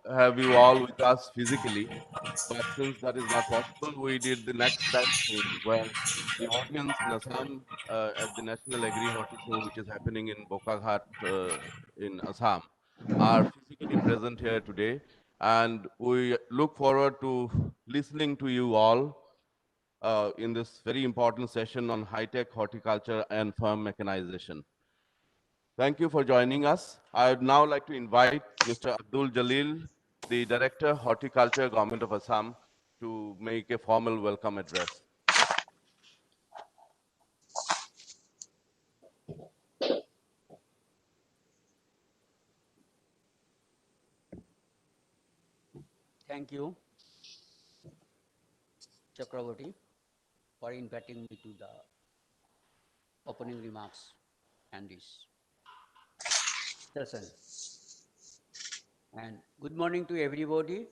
have you all with us physically, but since that is not possible, we did the next best thing where the audience in Assam at the National Agri Horti Show, which is happening in Bokaghat in Assam, are physically present here today. And we look forward to listening to you all in this very important session on high-tech horticulture and farm mechanization. Thank you for joining us. I would now like to invite Mr. Abdul Jalil, the Director, Horticulture, Government of Assam, to make a formal welcome address. Thank you, Chakravarti, for inviting me to the opening remarks and this session. And good morning to everybody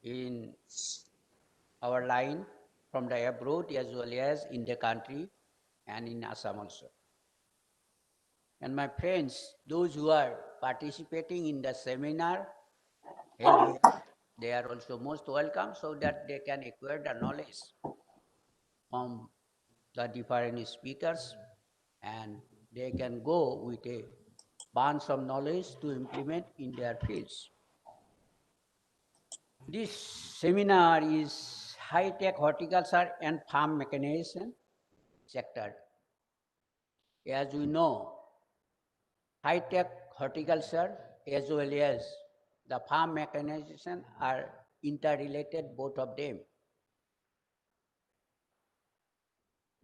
in our line from the abroad as well as in the country and in Assam also. And my friends, those who are participating in the seminar held here, they are also most welcome so that they can acquire the knowledge from the different speakers and they can go with a bunch of knowledge to implement in their fields. This seminar is high-tech horticulture and farm mechanization sector. As we know, high-tech horticulture as well as the farm mechanization are interrelated, both of them.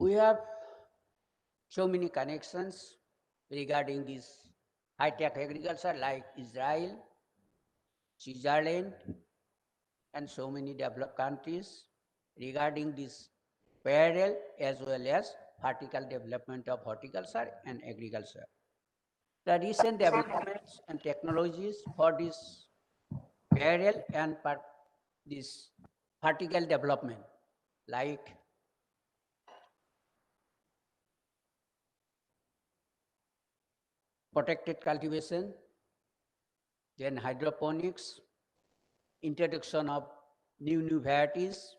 We have so many connections regarding this high-tech agriculture like Israel, Switzerland, and so many developed countries regarding this parallel as well as vertical development of horticulture and agriculture. The recent developments and technologies for this parallel and this vertical development like protected cultivation, then hydroponics, introduction of new varieties,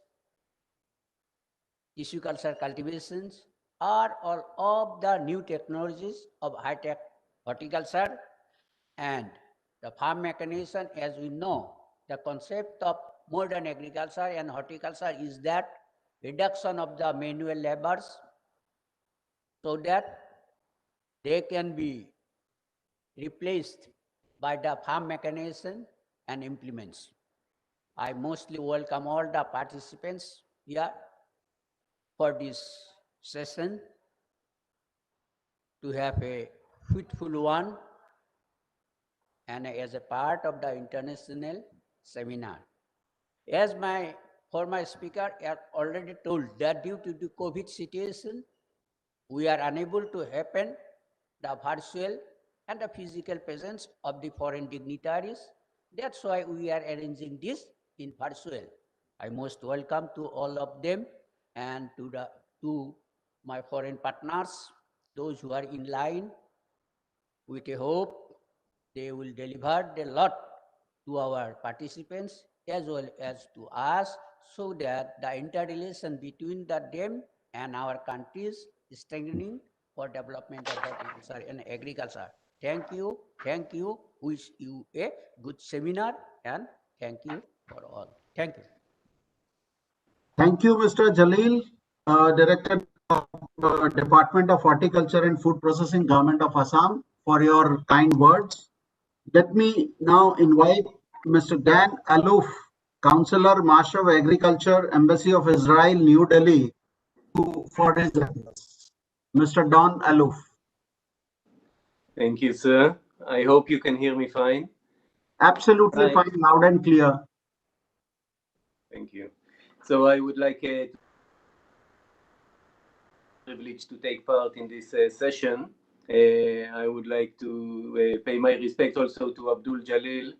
tissue culture cultivations are all of the new technologies of high-tech horticulture. And the farm mechanization, as we know, the concept of modern agriculture and horticulture is that reduction of the manual labors so that they can be replaced by the farm mechanization and implements. I mostly welcome all the participants here for this session to have a fruitful one and as a part of the international seminar. As my former speaker have already told that due to the COVID situation, we are unable to happen the virtual and the physical presence of the foreign dignitaries. That's why we are arranging this in virtual. I most welcome to all of them and to my foreign partners, those who are in line with a hope they will deliver a lot to our participants as well as to us so that the interrelation between them and our countries is strengthening for development of horticulture and agriculture. Thank you. Thank you. Wish you a good seminar and thank you for all. Thank you. Thank you, Mr. Jalil, Director of Department of Horticulture and Food Processing, Government of Assam, for your kind words. Let me now invite Mr. Dan Aloof, Counselor, Master of Agriculture, Embassy of Israel, New Delhi, for his address. Mr. Don Aloof. Thank you, sir. I hope you can hear me fine. Absolutely fine, loud and clear. Thank you. So I would like privilege to take part in this session. I would like to pay my respect also to Abdul Jalil.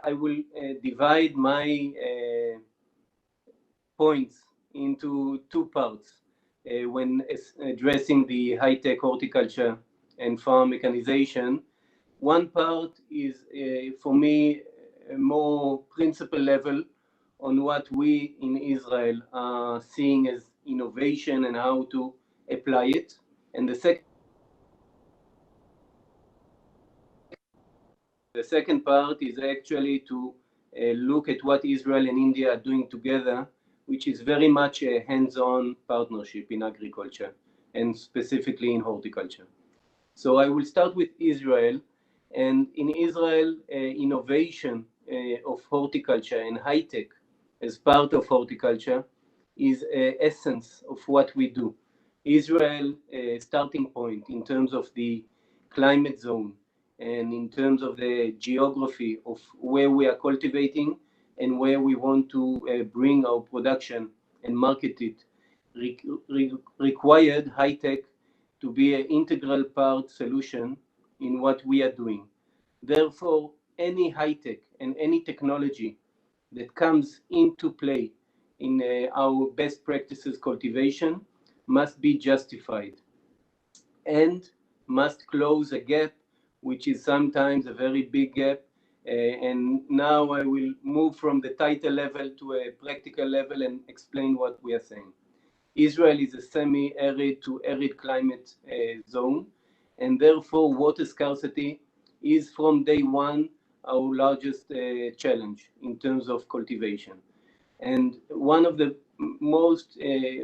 I will divide my points into two parts when addressing the high-tech horticulture and farm mechanization. One part is, for me, a more principle level on what we in Israel are seeing as innovation and how to apply it. And the second part is actually to look at what Israel and India are doing together, which is very much a hands-on partnership in agriculture and specifically in horticulture. So I will start with Israel. And in Israel, innovation of horticulture and high-tech as part of horticulture is essence of what we do. Israel starting point in terms of the climate zone and in terms of the geography of where we are cultivating and where we want to bring our production and market it required high-tech to be an integral part solution in what we are doing. Therefore, any high-tech and any technology that comes into play in our best practices cultivation must be justified and must close a gap, which is sometimes a very big gap. And now I will move from the title level to a practical level and explain what we are saying. Israel is a semi-arid to arid climate zone, and therefore water scarcity is from day one our largest challenge in terms of cultivation. And one of the most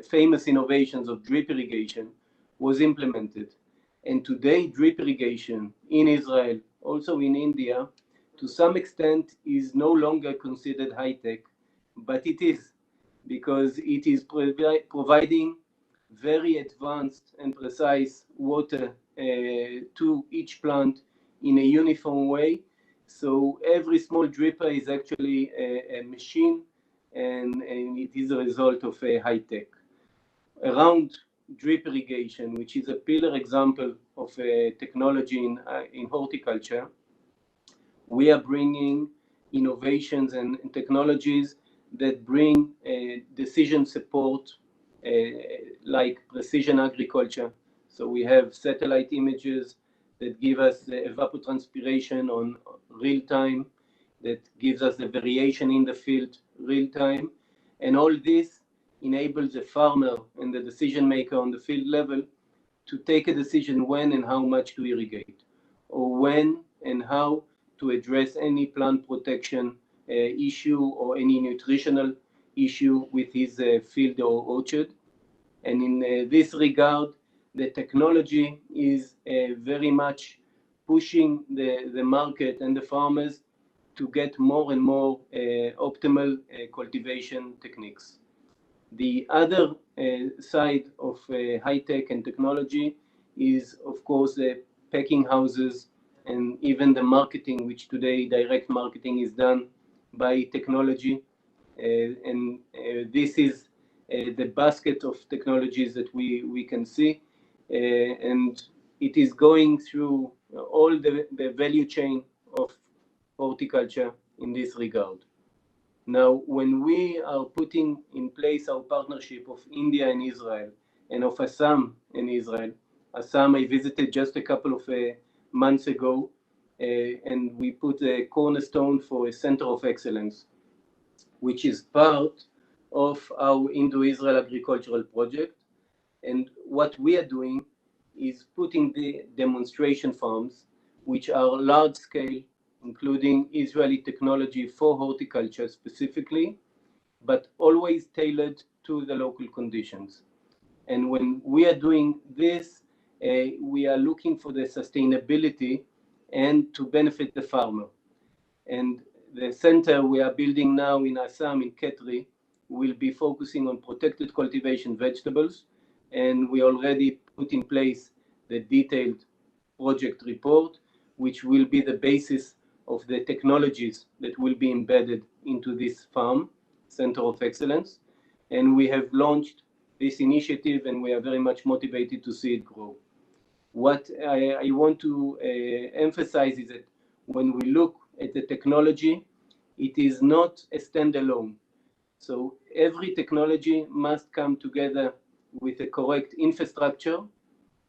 famous innovations of drip irrigation was implemented. And today, drip irrigation in Israel, also in India, to some extent is no longer considered high-tech, but it is, because it is providing very advanced and precise water to each plant in a uniform way. So every small dripper is actually a machine, and it is a result of a high-tech. Around drip irrigation, which is a pillar example of a technology in horticulture, we are bringing innovations and technologies that bring decision support, like precision agriculture. So we have satellite images that give us the evapotranspiration on real time, that gives us the variation in the field real time. And all this enables the farmer and the decision maker on the field level to take a decision when and how much to irrigate, or when and how to address any plant protection issue or any nutritional issue with his field or orchard. And in this regard, the technology is very much pushing the market and the farmers to get more and more optimal cultivation techniques. The other side of high-tech and technology is, of course, the packing houses and even the marketing, which today direct marketing is done by technology. And this is the basket of technologies that we can see. And it is going through all the value chain of horticulture in this regard. Now, when we are putting in place our partnership of India and Israel, and of Assam and Israel, Assam I visited just a couple of months ago, and we put a cornerstone for a center of excellence, which is part of our Indo-Israel agricultural project. And what we are doing is putting the demonstration farms, which are large scale, including Israeli technology for horticulture specifically, but always tailored to the local conditions. And when we are doing this, we are looking for the sustainability and to benefit the farmer. And the center we are building now in Assam, in Ketri, will be focusing on protected cultivation vegetables. And we already put in place the detailed project report, which will be the basis of the technologies that will be embedded into this farm, Center of Excellence. And we have launched this initiative, and we are very much motivated to see it grow. What I want to emphasize is that when we look at the technology, it is not a standalone. So every technology must come together with a correct infrastructure,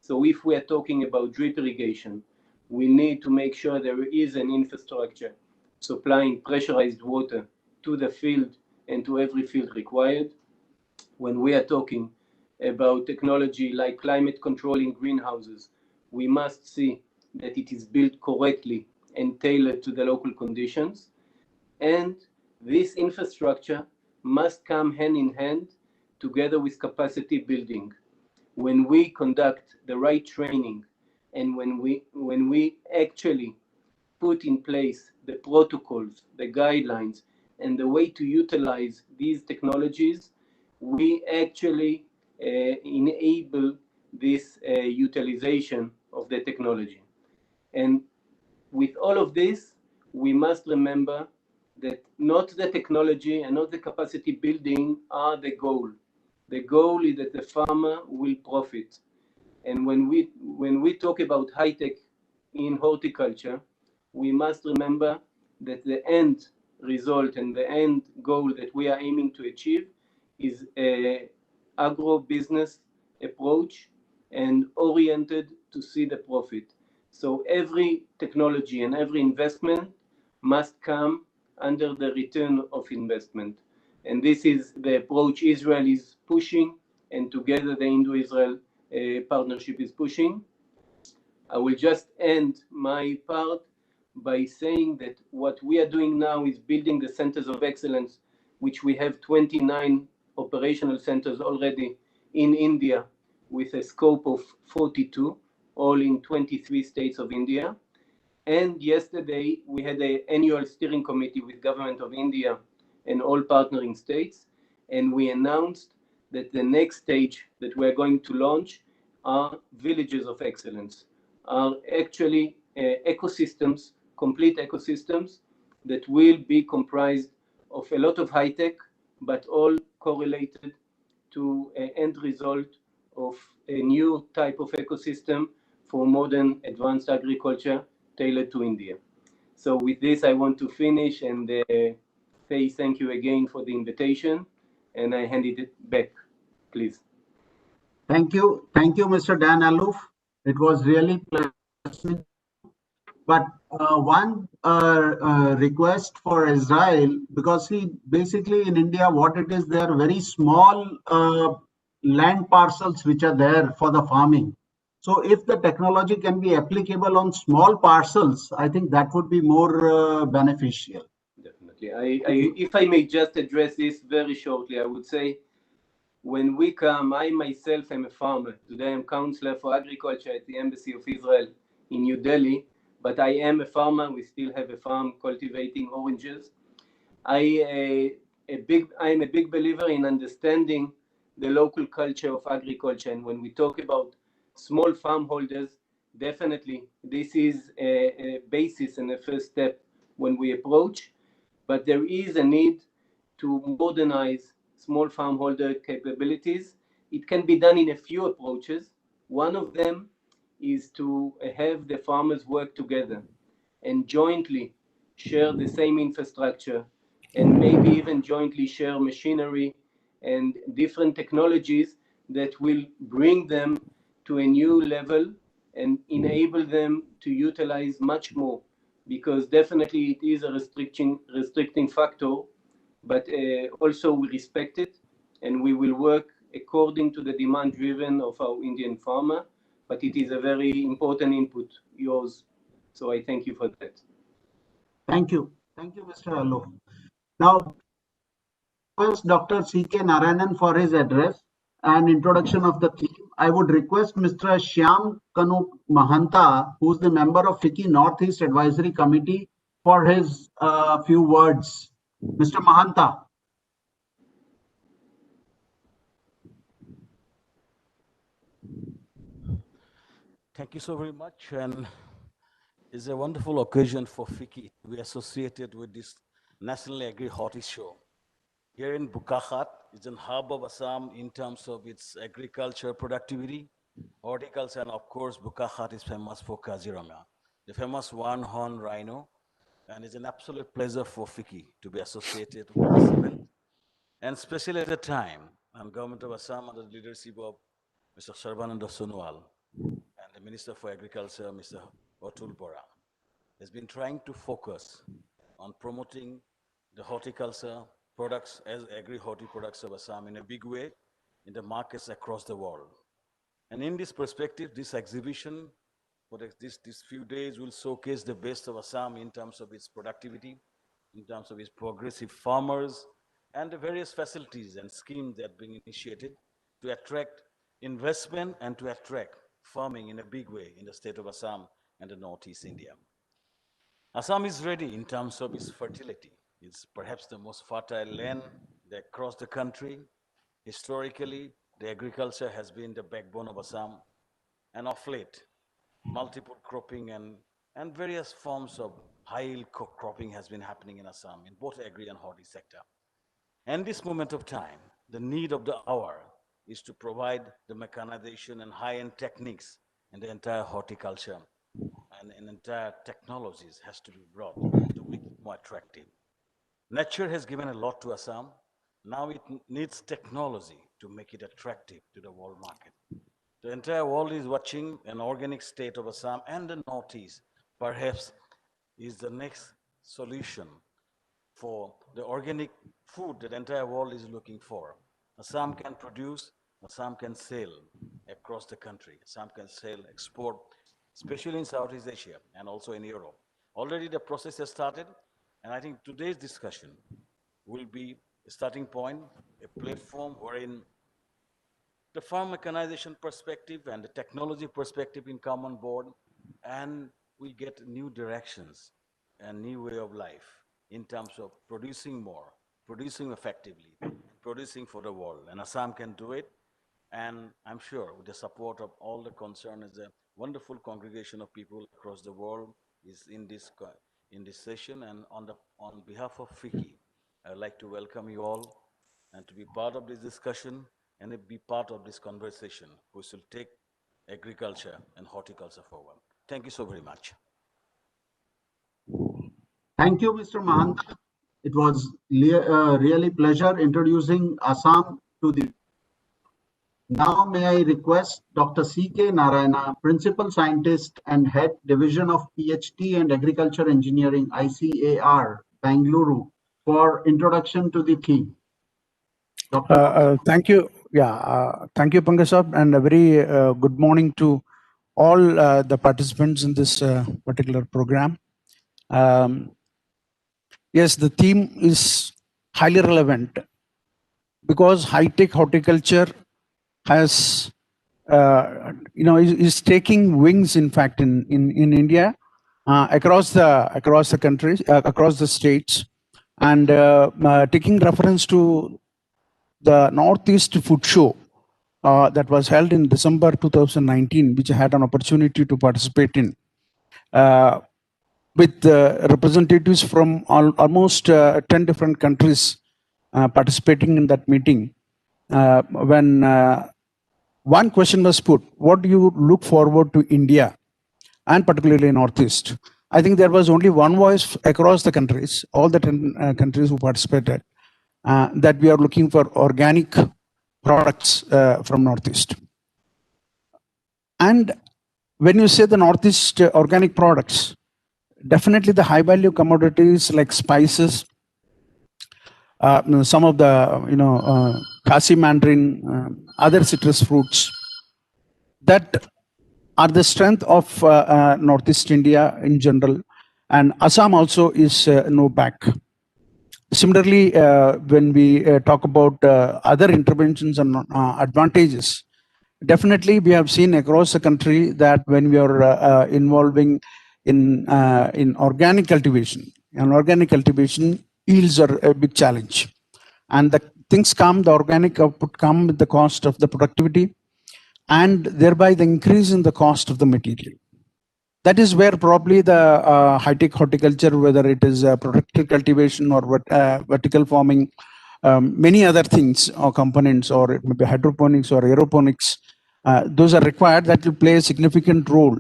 So if we are talking about drip irrigation, we need to make sure there is an infrastructure supplying pressurized water to the field and to every field required. When we are talking about technology like climate control in greenhouses, we must see that it is built correctly and tailored to the local conditions. And this infrastructure must come hand in hand together with capacity building. When we conduct the right training and when we actually put in place the protocols, the guidelines, and the way to utilize these technologies, we actually enable this utilization of the technology. And with all of this, we must remember that not the technology and not the capacity building are the goal. The goal is that the farmer will profit. And when we talk about high tech in horticulture, we must remember that the end result and the end goal that we are aiming to achieve is a agro-business approach and oriented to see the profit. So every technology and every investment must come under the return of investment. And this is the approach Israel is pushing, and together the Indo-Israel partnership is pushing. I will just end my part by saying that what we are doing now is building the centers of excellence, which we have 29 operational centers already in India with a scope of 42, all in 23 states of India. And yesterday we had an annual steering committee with Government of India and all partnering states, and we announced that the next stage that we're going to launch are villages of excellence, are actually ecosystems, complete ecosystems that will be comprised of a lot of high tech, but all correlated to an end result of a new type of ecosystem for modern advanced agriculture tailored to India. So with this, I want to finish and say thank you again for the invitation, and I hand it back, please. Thank you. Thank you, Mr. Dan Aloof. It was really pleasant. But one request for Israel, because see, basically in India, what it is, there are very small land parcels which are there for the farming. So if the technology can be applicable on small parcels, I think that would be more beneficial. Definitely. If I may just address this very shortly, I would say when we come, I myself am a farmer. Today I'm counselor for agriculture at the Embassy of Israel in New Delhi, but I am a farmer. We still have a farm cultivating oranges. I'm a big believer in understanding the local culture of agriculture. And when we talk about small farm holders, definitely this is a basis and a first step when we approach. But there is a need to modernize small farm holder capabilities. It can be done in a few approaches. One of them is to have the farmers work together and jointly share the same infrastructure and maybe even jointly share machinery and different technologies that will bring them to a new level and enable them to utilize much more, because definitely it is a restricting factor, but also we respect it and we will work according to the demand driven of our Indian farmer, but it is a very important input, yours. So I thank you for that. Thank you. Thank you, Mr. Aloof. Now, request Dr. C.K. Narayanan for his address and introduction of the theme. I would request Mr. Shyam Kanu Mahanta, who is the member of FICCI Northeast Advisory Committee, for his few words. Mr. Mahanta. Thank you so very much. And it's a wonderful occasion for FICCI to be associated with this National Agri-Horti Show. Here in Bukakhat, it's an hub of Assam in terms of its agriculture productivity, horticulture, and of course, Bukakhat is famous for Kaziranga, the famous one-horn rhino. And it's an absolute pleasure for FICCI to be associated with this event. And especially at a time, and Government of Assam under the leadership of Mr. Sarbananda Sonowal Minister for Agriculture, Mr. Atul Bora, has been trying to focus on promoting the horticulture products as agri-horti products of Assam in a big way in the markets across the world. And in this perspective, this exhibition for these few days will showcase the best of Assam in terms of its productivity, in terms of its progressive farmers, and the various facilities and schemes that are being initiated to attract investment and to attract farming in a big way in the state of Assam and the Northeast India. Assam is ready in terms of its fertility. It's perhaps the most fertile land across the country. Historically, the agriculture has been the backbone of Assam, and of late, multiple cropping and various forms of high-yield cropping has been happening in Assam in both agri and horti sector. And this moment of time, the need of the hour is to provide the mechanization and high-end techniques in the entire horticulture and entire technologies has to be brought to make it more attractive. Nature has given a lot to Assam. Now it needs technology to make it attractive to the world market. The entire world is watching an organic state of Assam and the Northeast perhaps is the next solution for the organic food that the entire world is looking for. Assam can produce, Assam can sell across the country. Assam can sell, export, especially in Southeast Asia and also in Europe. Already the process has started, and I think today's discussion will be a starting point, a platform wherein the farm mechanization perspective and the technology perspective in come on board, and we get new directions and new way of life in terms of producing more, producing effectively, producing for the world. And Assam can do it. And I'm sure with the support of all the concerned, as a wonderful congregation of people across the world is in this session. And on behalf of FICCI, I would like to welcome you all and to be part of this discussion and be part of this conversation, which will take agriculture and horticulture forward. Thank you so very much. Thank you, Mr. Mahanta. It was really pleasure introducing Assam to the. Now may I request Dr. C.K. Narayana, Principal Scientist and Head Division of PhD and Agriculture Engineering, ICAR, Bangalore, for introduction to the theme. Thank you. Thank you, Pankaj, and a very good morning to all the participants in this particular program. Yes, the theme is highly relevant because high-tech horticulture has, is taking wings. In fact, in India, across the countries, across the states, and taking reference to the Northeast Food Show that was held in December 2019, which I had an opportunity to participate in, with representatives from almost 10 different countries participating in that meeting. When one question was put, what do you look forward to India, and particularly Northeast? I think there was only one voice across the countries, all the 10 countries who participated, that we are looking for organic products from Northeast. And when you say the Northeast organic products, definitely the high value commodities like spices, some of the Kasi mandarin, other citrus fruits, that are the strength of Northeast India in general, and Assam also is no back. Similarly, when we talk about other interventions and advantages, definitely we have seen across the country that when we are involving in organic cultivation, and organic cultivation yields are a big challenge, and the things come, the organic output come with the cost of the productivity, and thereby the increase in the cost of the material. That is where probably the high-tech horticulture, whether it is protected cultivation or vertical farming, many other things or components, or it may be hydroponics or aeroponics, those are required, that will play a significant role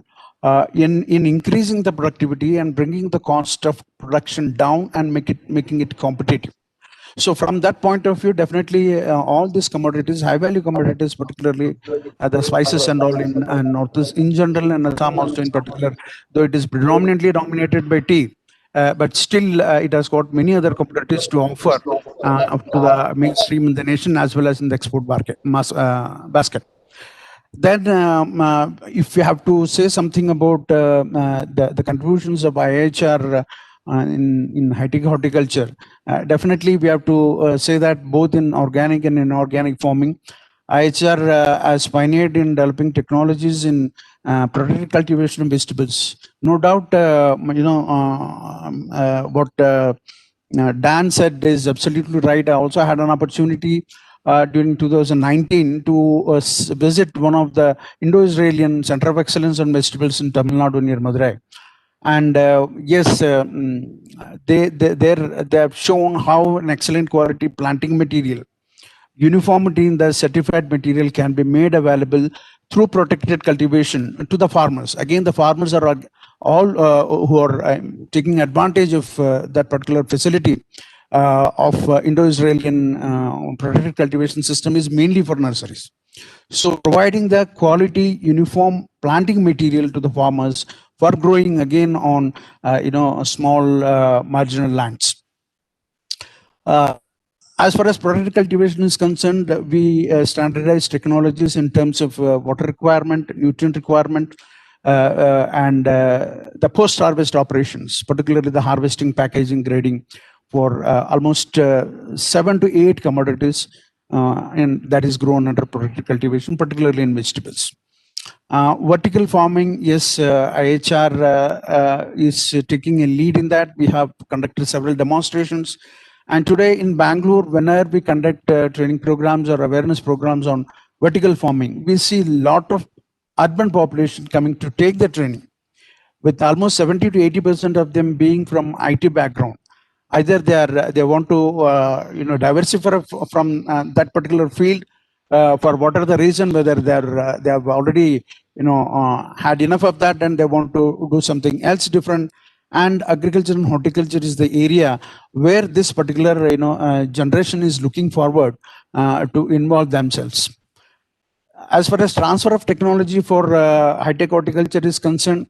in increasing the productivity and bringing the cost of production down and making it competitive. So from that point of view, definitely all these commodities, high value commodities, particularly the spices and all in Northeast in general, and Assam also in particular, though it is predominantly dominated by tea, but still it has got many other commodities to offer up to the mainstream in the nation as well as in the export basket. Then, if we have to say something about the contributions of IHR in high-tech horticulture, definitely we have to say that both in organic and inorganic farming, IHR has pioneered in developing technologies in protected cultivation of vegetables. No doubt, what Dan said is absolutely right. I also had an opportunity during 2019 to visit one of the Indo-Israelian Center of Excellence on Vegetables in Tamil Nadu near Madurai. And yes, they have shown how an excellent quality planting material, uniformity in the certified material can be made available through protected cultivation to the farmers. Again, the farmers are all who are taking advantage of that particular facility of Indo-Israelian protected cultivation system is mainly for nurseries. So providing the quality uniform planting material to the farmers for growing again on small marginal lands. As far as protected cultivation is concerned, we standardize technologies in terms of water requirement, nutrient requirement, and the post-harvest operations, particularly the harvesting, packaging, grading for almost 7 to 8 commodities, and that is grown under protected cultivation, particularly in vegetables. Vertical farming, yes, IHR is taking a lead in that. We have conducted several demonstrations. And today in Bangalore, whenever we conduct training programs or awareness programs on vertical farming, we see a lot of urban population coming to take the training, with almost 70 to 80% of them being from IT background. Either they want to diversify from that particular field for whatever the reason, whether they have already had enough of that and they want to do something else different. And agriculture and horticulture is the area where this particular generation is looking forward to involve themselves. As far as transfer of technology for high-tech horticulture is concerned,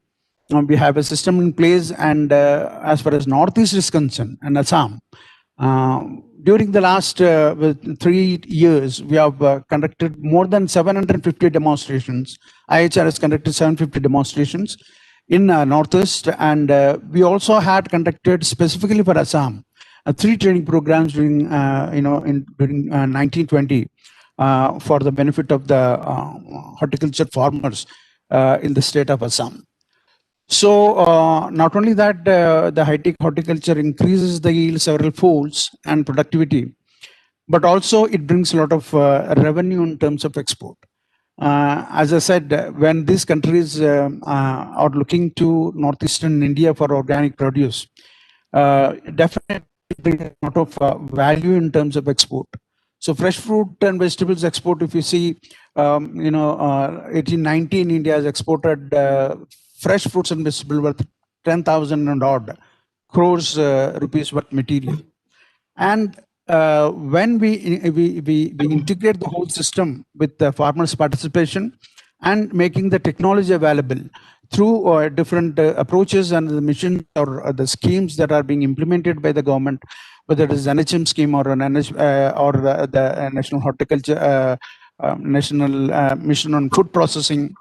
we have a system in place. And as far as Northeast is concerned and Assam, during the last 3 years, we have conducted more than 750 demonstrations. IHR has conducted 750 demonstrations in Northeast, and we also had conducted specifically for Assam 3 training programs during 1920 for the benefit of the horticulture farmers in the state of Assam. So not only that, the high-tech horticulture increases the yield several folds and productivity, but also it brings a lot of revenue in terms of export. As I said, when these countries are looking to northeastern India for organic produce, definitely bring a lot of value in terms of export. So fresh fruit and vegetables export, if you see, 1819 India has exported fresh fruits and vegetables worth 10,000 and odd crores rupees worth material. And when we integrate the whole system with the farmers' participation and making the technology available through different approaches and the missions or the schemes that are being implemented by the government, whether it is NHM scheme or an the National Horticulture, National Mission on Food Processing,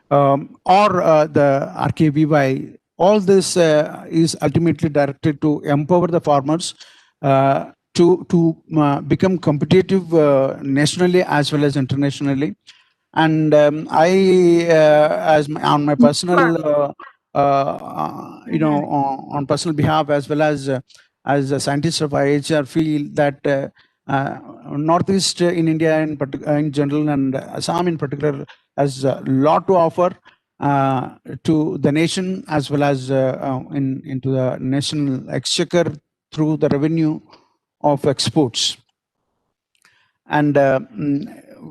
or the RKVY, all this is ultimately directed to empower the farmers to become competitive nationally as well as internationally. And on my personal, on personal behalf, as well as a scientist of IHR, feel that Northeast in India in general and Assam in particular has a lot to offer to the nation as well as into the national exchequer through the revenue of exports. And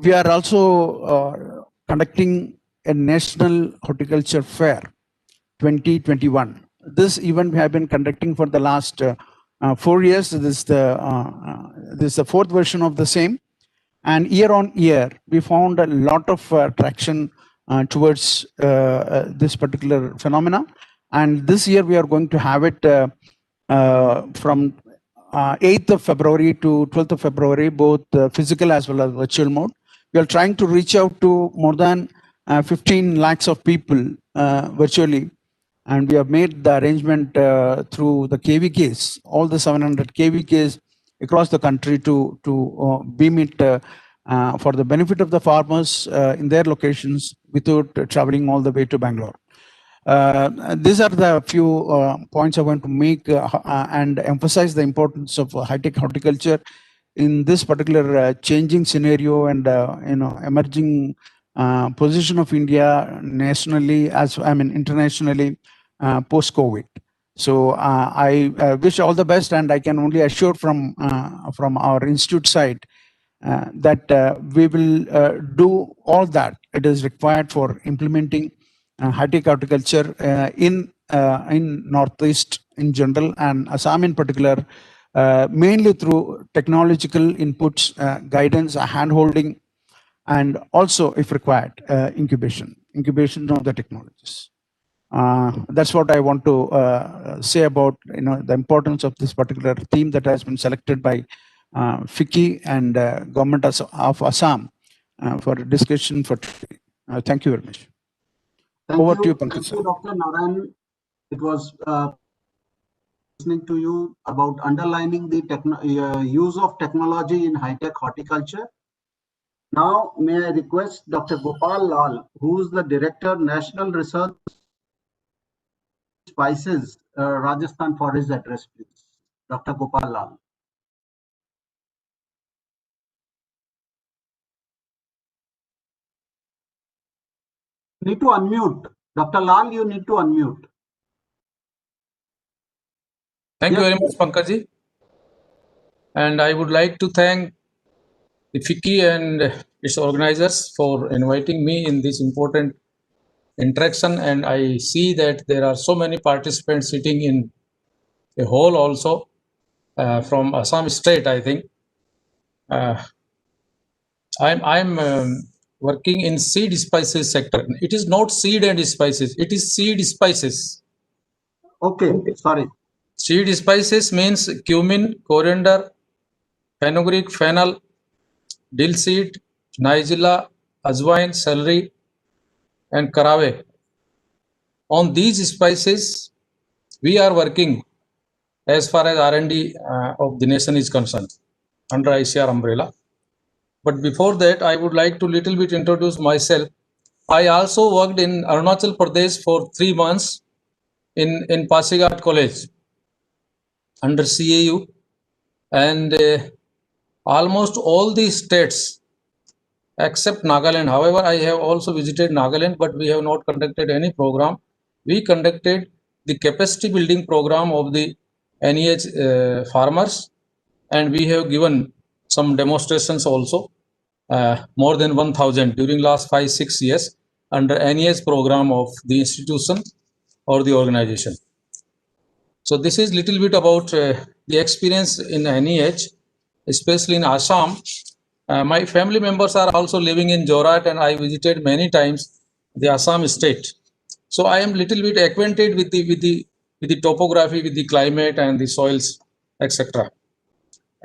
we are also conducting a National Horticulture Fair 2021. This event we have been conducting for the last 4 years. This is the fourth version of the same. And year on year, we found a lot of traction towards this particular phenomena. And this year, we are going to have it from 8th of February to 12th of February, both physical as well as virtual mode. We are trying to reach out to more than 15 lakhs of people virtually. And we have made the arrangement through the KVKs, all the 700 KVKs across the country to beam it for the benefit of the farmers in their locations without traveling all the way to Bangalore. These are the few points I want to make and emphasize the importance of high-tech horticulture in this particular changing scenario and emerging position of India nationally internationally post-COVID. So I wish all the best, and I can only assure from our institute side that we will do all that it is required for implementing high-tech horticulture in Northeast in general and Assam in particular, mainly through technological inputs, guidance, hand-holding, and also, if required, incubation of the technologies. That's what I want to say about the importance of this particular theme that has been selected by FICCI and Government of Assam for discussion for today. Thank you very much. Over to you, Pankaj. Thank you, Dr. Narayan. It was listening to you about underlining the use of technology in high-tech horticulture. Now, may I request Dr. Gopal Lal, who is the Director, National Research Spices, Rajasthan, for his address, please. Dr. Gopal Lal. You need to unmute. Dr. Lal, you need to unmute. Thank you very much, Pankaj. And I would like to thank the FICCI and its organizers for inviting me in this important interaction. And I see that there are so many participants sitting in a hall also from Assam state, I think. I'm working in seed spices sector. It is not seed and spices. It is seed spices. Okay, sorry. Seed spices means cumin, coriander, fenugreek, fennel, dill seed, nigella, ajwain, celery, and caraway. On these spices, we are working as far as R&D of the nation is concerned under ICR umbrella. But before that, I would like to little bit introduce myself. I also worked in Arunachal Pradesh for 3 months in Pasighat College under CAU, and almost all the states except Nagaland. However, I have also visited Nagaland, but we have not conducted any program. We conducted the capacity building program of the NEH farmers, and we have given some demonstrations also, more than 1,000 during last 5-6 years under NEH program of the institution or the organization. So this is little bit about the experience in NEH, especially in Assam. My family members are also living in Jorat, and I visited many times the Assam state. So I am little bit acquainted with the topography, with the climate and the soils, etc.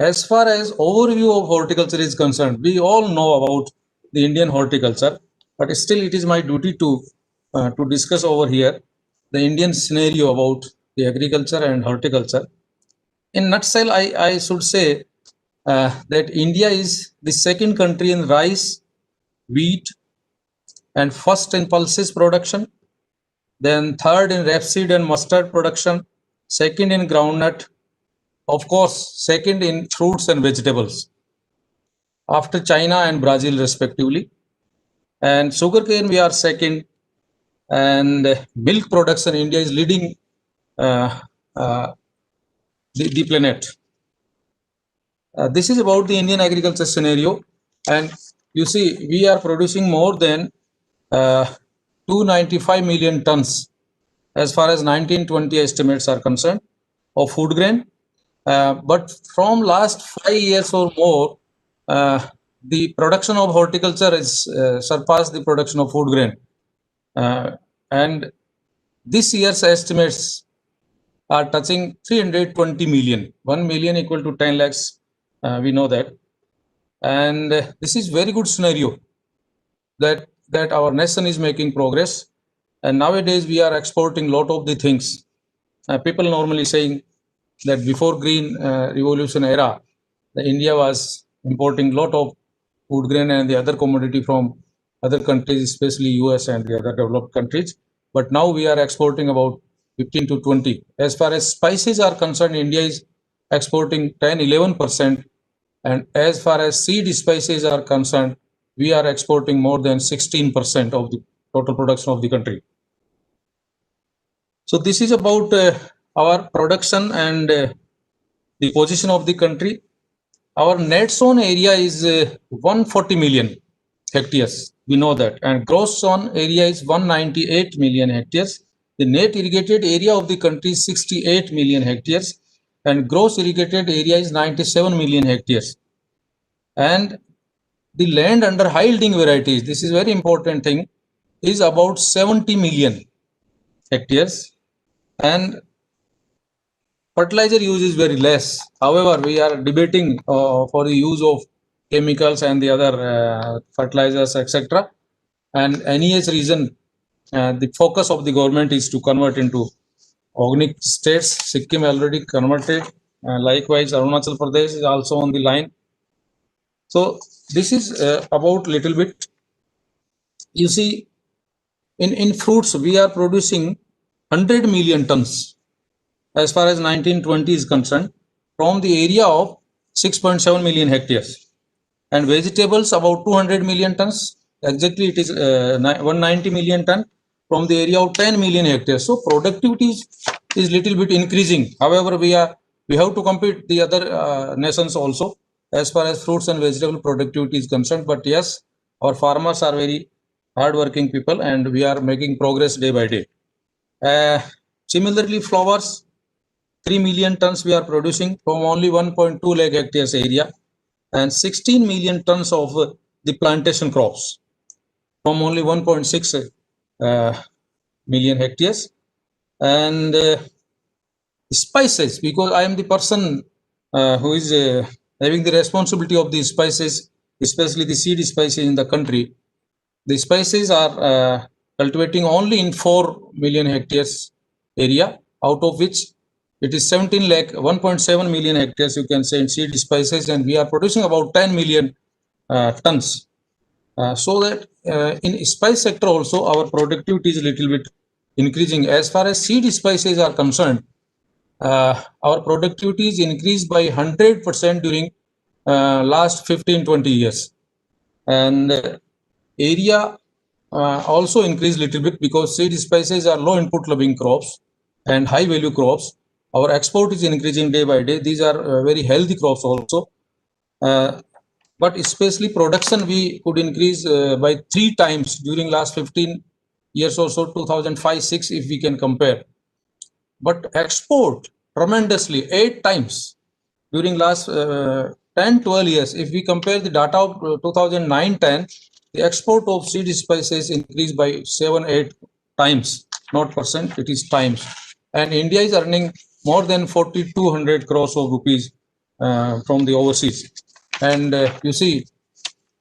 As far as overview of horticulture is concerned, we all know about the Indian horticulture, but still it is my duty to discuss over here the Indian scenario about the agriculture and horticulture. In nutshell, I should say that India is the second country in rice, wheat, and first in pulses production, then third in rapeseed and mustard production, second in groundnut, of course, second in fruits and vegetables, after China and Brazil respectively. And sugarcane, we are second, and milk production, India is leading the planet. This is about the Indian agriculture scenario, and you see we are producing more than 295 million tons as far as 1920 estimates are concerned of food grain, But from last 5 years or more, the production of horticulture has surpassed the production of food grain. And this year's estimates are touching 320 million. 1 million equal to 10 lakhs. We know that. And this is very good scenario that our nation is making progress. And nowadays we are exporting lot of the things. People normally saying that before green revolution era, the India was importing lot of food grain and the other commodity from other countries, especially US and the other developed countries. But now we are exporting about 15 to 20. As far as spices are concerned, India is exporting 10-11%. And as far as seed spices are concerned, we are exporting more than 16% of the total production of the country. So this is about our production and the position of the country. Our net sown area is 140 million hectares. We know that. And gross sown area is 198 million hectares. The net irrigated area of the country is 68 million hectares. And gross irrigated area is 97 million hectares. And the land under high yielding varieties, this is very important thing, is about 70 million hectares. And fertilizer use is very less. However, we are debating for the use of chemicals and the other fertilizers, etc. And any reason, the focus of the government is to convert into organic states. Sikkim already converted. Likewise, Arunachal Pradesh is also on the line. So this is about little bit. You see, in fruits, we are producing 100 million tons as far as 1920 is concerned, from the area of 6.7 million hectares. And vegetables about 200 million tons. Exactly, it is 190 million ton from the area of 10 million hectares. So productivity is little bit increasing. However, we have to compete the other nations also as far as fruits and vegetable productivity is concerned. But yes, our farmers are very hardworking people, and we are making progress day by day. Similarly, flowers, 3 million tons we are producing from only 1.2 lakh hectares area, and 16 million tons of the plantation crops from only 1.6 million hectares. And spices, because I am the person who is having the responsibility of the spices, especially the seed spices in the country. The spices are cultivating only in 4 million hectares area, out of which it is 17 lakh, 1.7 million hectares, you can say, in seed spices, and we are producing about 10 million tons. So that in spice sector also, our productivity is a little bit increasing. As far as seed spices are concerned, our productivity is increased by 100% during last 15-20 years. And area also increased little bit because seed spices are low input loving crops and high value crops. Our export is increasing day by day. These are very healthy crops also. But especially production, we could increase by 3 times during last 15 years or so, 2005-6, if we can compare. But export tremendously 8 times during last 10-12 years. If we compare the data of 2009-10, the export of seed spices increased by 7-8 times, not percent, it is times. And India is earning more than 4,200 crores of rupees from the overseas. And you see,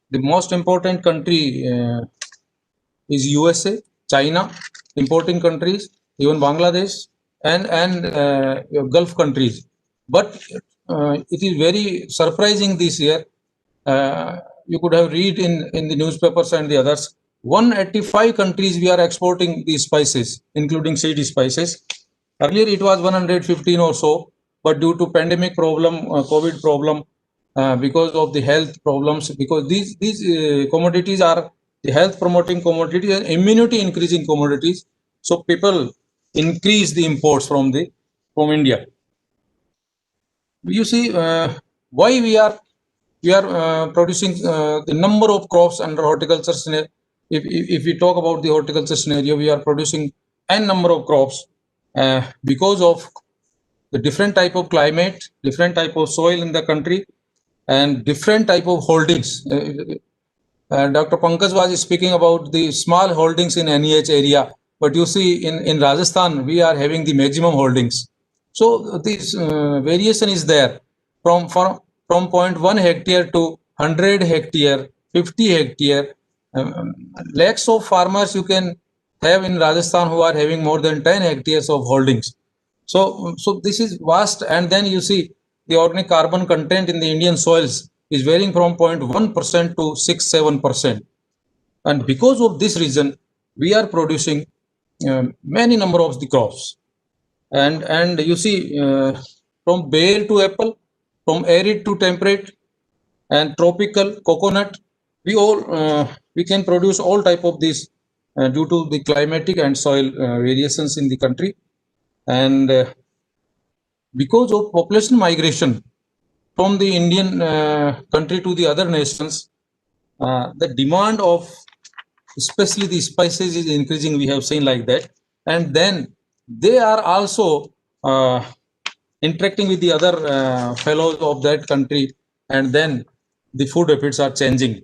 the most important country is USA, China, importing countries, even Bangladesh, and Gulf countries. But it is very surprising this year. You could have read in the newspapers and the others, 185 countries we are exporting these spices, including seed spices. Earlier it was 115 or so, but due to pandemic problem, COVID problem, because of the health problems, because these commodities are the health promoting commodities and immunity increasing commodities. So people increase the imports from India. You see why we are producing the number of crops under horticulture scenario. If we talk about the horticulture scenario, we are producing n number of crops because of the different type of climate, different type of soil in the country, and different type of holdings. Dr. Pankaj was speaking about the small holdings in NEH area, but you see in Rajasthan, we are having the maximum holdings. So this variation is there from 0.1 hectare to 100 hectare, 50 hectare. Lakhs of farmers you can have in Rajasthan who are having more than 10 hectares of holdings. So this is vast, and then you see the organic carbon content in the Indian soils is varying from 0.1% to 6-7%. And because of this reason, we are producing many number of the crops. And you see from bale to apple, from arid to temperate, and tropical coconut, we can produce all type of these due to the climatic and soil variations in the country. And because of population migration from the Indian country to the other nations, the demand of especially the spices is increasing. We have seen like that, and then they are also interacting with the other fellows of that country, and then the food habits are changing.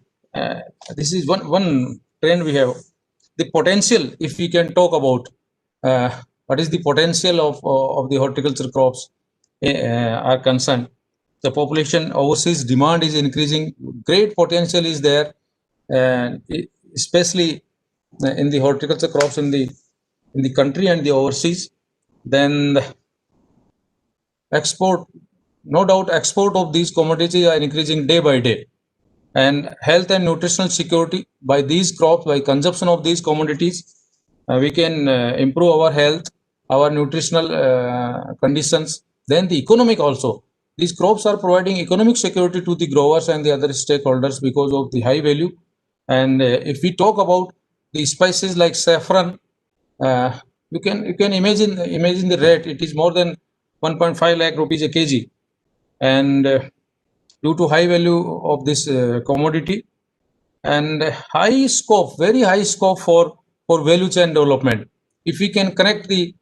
This is one trend we have. The potential, if we can talk about what is the potential of the horticulture crops are concerned. The population overseas demand is increasing. Great potential is there, and especially in the horticulture crops in the country and the overseas. Then the export, no doubt, export of these commodities are increasing day by day, and health and nutritional security by these crops, by consumption of these commodities, we can improve our health, our nutritional conditions. Then the economic also. These crops are providing economic security to the growers and the other stakeholders because of the high value. And if we talk about the spices like saffron, you can imagine the rate. It is more than 1.5 lakh rupees a kg, and due to high value of this commodity, and high scope, very high scope for value chain development. If we can connect the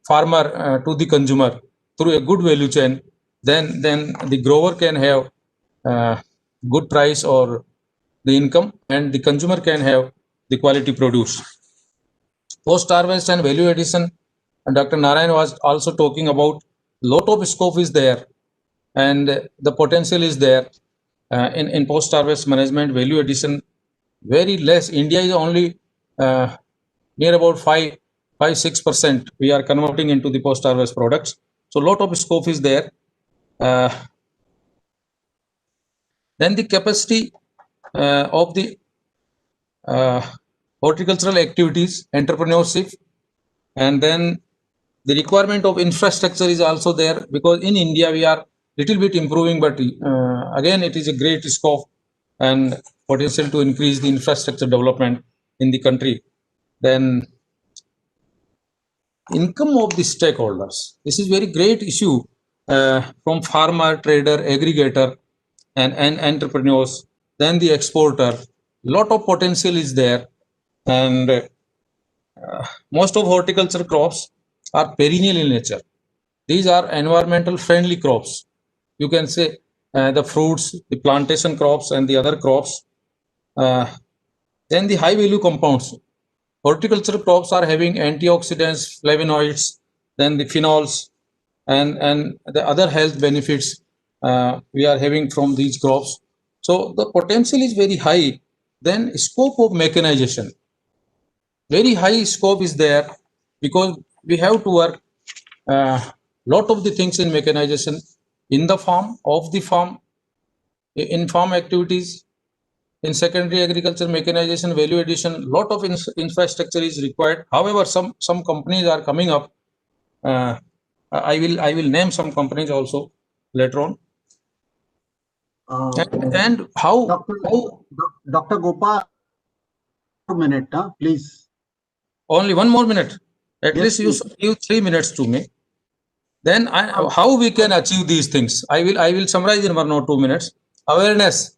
farmer to the consumer through a good value chain, then the grower can have good price or the income, and the consumer can have the quality produce. Post harvest and value addition, and Dr. Narayan was also talking about. Lot of scope is there, and the potential is there in post harvest management, value addition. Very less. India is only near about 5-6% we are converting into the post harvest products. So lot of scope is there. Then the capacity of the horticultural activities, entrepreneurship, and then the requirement of infrastructure is also there, because in India we are little bit improving, but again it is a great scope and potential to increase the infrastructure development in the country. Then income of the stakeholders. This is very great issue from farmer, trader, aggregator, and entrepreneurs. Then the exporter. Lot of potential is there, and most of horticulture crops are perennial in nature. These are environmental friendly crops. You can say the fruits, the plantation crops, and the other crops. Then the high value compounds. Horticulture crops are having antioxidants, flavonoids, then the phenols, and the other health benefits we are having from these crops. So the potential is very high. Then scope of mechanization. Very high scope is there, because we have to work lot of the things in mechanization in the farm, off the farm, in farm activities, in secondary agriculture, mechanization, value addition. Lot of infrastructure is required. However, some companies are coming up. I will name some companies also later on. And how Dr. Gopal, 1 minute, please. Only 1 more minute. At Yes, least you give 3 minutes to me. Then how we can achieve these things? I will summarize in 1 or 2 minutes. Awareness.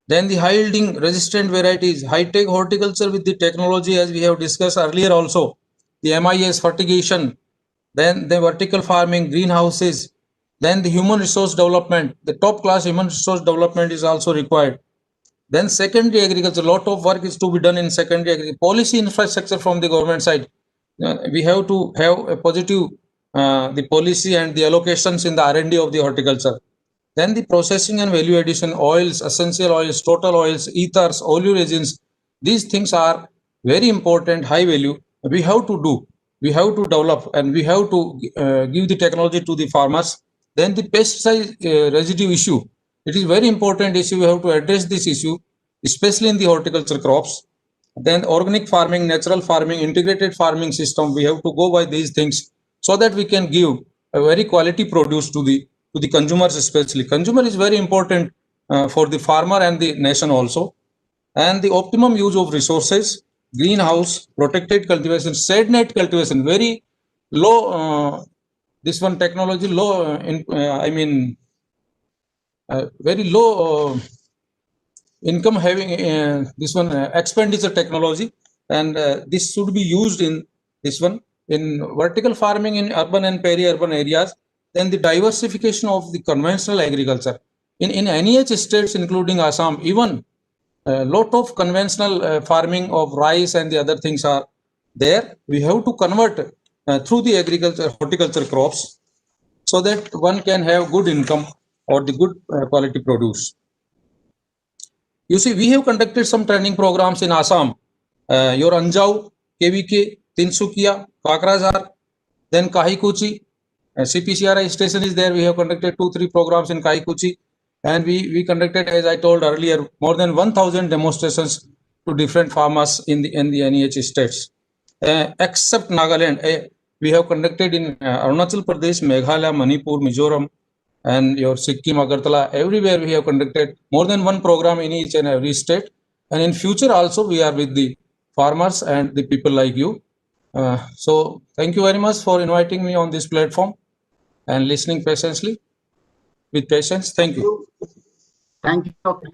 Then the high yielding resistant varieties, high tech horticulture with the technology, as we have discussed earlier also. The MIS fertigation, then the vertical farming, greenhouses, then the human resource development, the top class human resource development is also required. Then secondary agriculture, a lot of work is to be done in secondary agriculture. Policy infrastructure from the government side. We have to have a positive the policy and the allocations in the R&D of the horticulture. Then the processing and value addition, oils, essential oils, total oils, ethers, oleoresins, these things are very important, high value. We have to do, we have to develop, and we have to give the technology to the farmers. Then the pesticide residue issue, it is very important issue. We have to address this issue, especially in the horticulture crops. Then organic farming, natural farming, integrated farming system, we have to go by these things so that we can give a very quality produce to the consumers. Especially consumer is very important for the farmer and the nation also. And the optimum use of resources, greenhouse, protected cultivation, shade net cultivation, very low this one technology, low very low income having this one expenditure technology, and this should be used in this one in vertical farming in urban and peri-urban areas. Then the diversification of the conventional agriculture in NEH states including Assam, even a lot of conventional farming of rice and the other things are there. We have to convert through the agriculture horticulture crops so that one can have good income or the good quality produce. You see, we have conducted some training programs in Assam, your Anjau, KVK, Tinsukia, Kakrajhar, then Kahikuchi, CPCRI station is there. We have conducted 2-3 programs in Kahikuchi, and we conducted, as I told earlier, more than 1,000 demonstrations to different farmers in the NEH states. Except Nagaland, we have conducted in Arunachal Pradesh, Meghalaya, Manipur, Mizoram, and your Sikkim, Agartala, everywhere we have conducted more than one program in each and every state. And in future also we are with the farmers and the people like you. So thank you very much for inviting me on this platform and listening patiently with patience. Thank you. Thank you, Dr.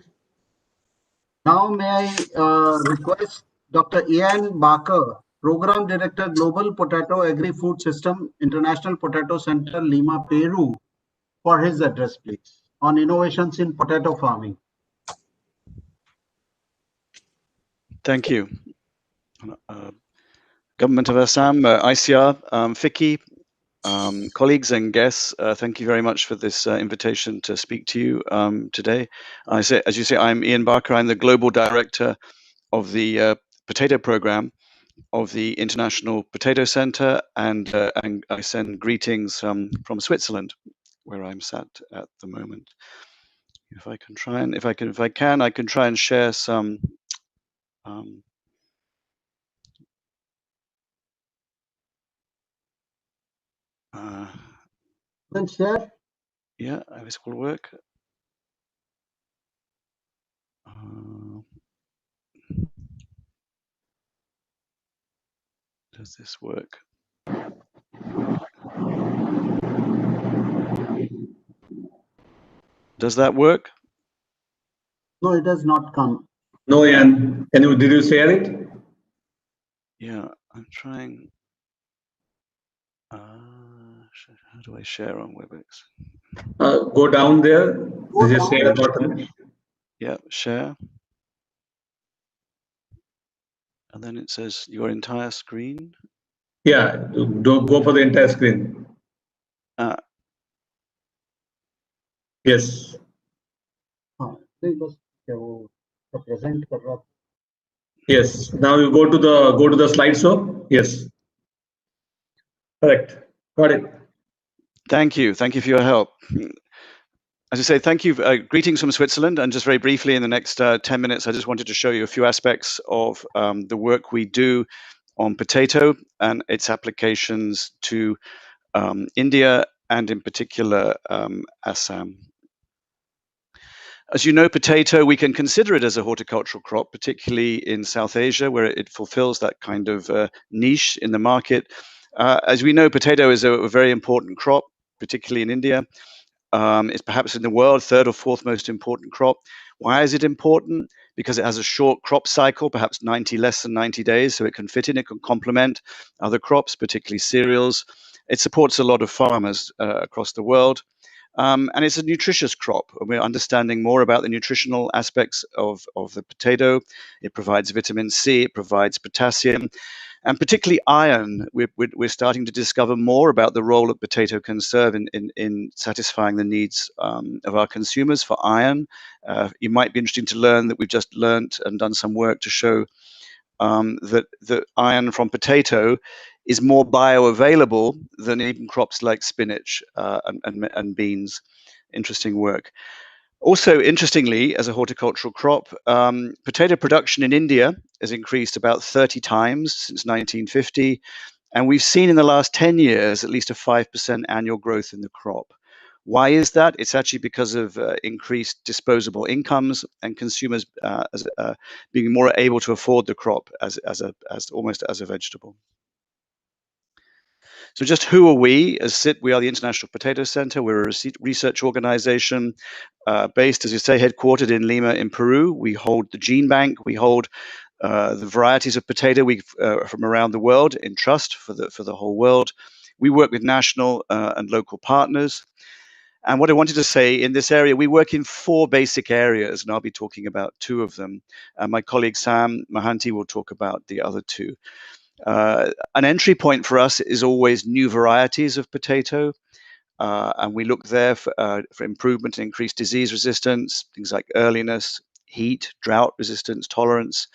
Now may I request Dr. Ian Barker, Program Director, Global Potato Agri-Food System, International Potato Center, Lima, Peru, for his address, please, on innovations in potato farming. Thank you. Government of Assam, ICR, FICCI, colleagues and guests, thank you very much for this invitation to speak to you today. As you say, I'm Ian Barker. I'm the Global Director of the Potato Program of the International Potato Center, and I send greetings from Switzerland, where I'm sat at the moment. If I can try and share some. Then share. Yeah, this will work. Does this work? Does that work? No, it does not come. No, Ian. Did you share it? Yeah, I'm trying. How do I share on Webex? Go down there. There's a share button. Yeah, share. And then it says your entire screen. Yeah, don't go for the entire screen. Yes. Yes. Now you go to the slideshow. Yes. Correct. Got it. Thank you. Thank you for your help. As I say, thank you. Greetings from Switzerland. And just very briefly, in the next 10 minutes, I just wanted to show you a few aspects of the work we do on potato and its applications to India and in particular Assam. As you know, potato, we can consider it as a horticultural crop, particularly in South Asia, where it fulfills that kind of niche in the market. As we know, potato is a very important crop, particularly in India. It's perhaps in the world third or fourth most important crop. Why is it important? Because it has a short crop cycle, perhaps less than 90 days, so it can fit in, it can complement other crops, particularly cereals. It supports a lot of farmers across the world. And it's a nutritious crop. We're understanding more about the nutritional aspects of the potato. It provides vitamin C, it provides potassium, and particularly iron. We're starting to discover more about the role that potato can serve in satisfying the needs of our consumers for iron. You might be interested to learn that we've just learned and done some work to show that the iron from potato is more bioavailable than even crops like spinach and beans. Interesting work. Also, interestingly, as a horticultural crop, potato production in India has increased about 30 times since 1950. And we've seen in the last 10 years at least a 5% annual growth in the crop. Why is that? It's actually because of increased disposable incomes and consumers being more able to afford the crop as almost as a vegetable. So just who are we? As CIT, we are the International Potato Center. We're a research organization based, as you say, headquartered in Lima in Peru. We hold the gene bank. We hold the varieties of potato from around the world in trust for the whole world. We work with national and local partners. And what I wanted to say in this area, we work in 4 basic areas, and I'll be talking about 2 of them. My colleague Sam Mahanti will talk about the other 2. An entry point for us is always new varieties of potato, and we look there for improvement and increased disease resistance, things like earliness, heat, drought resistance, tolerance,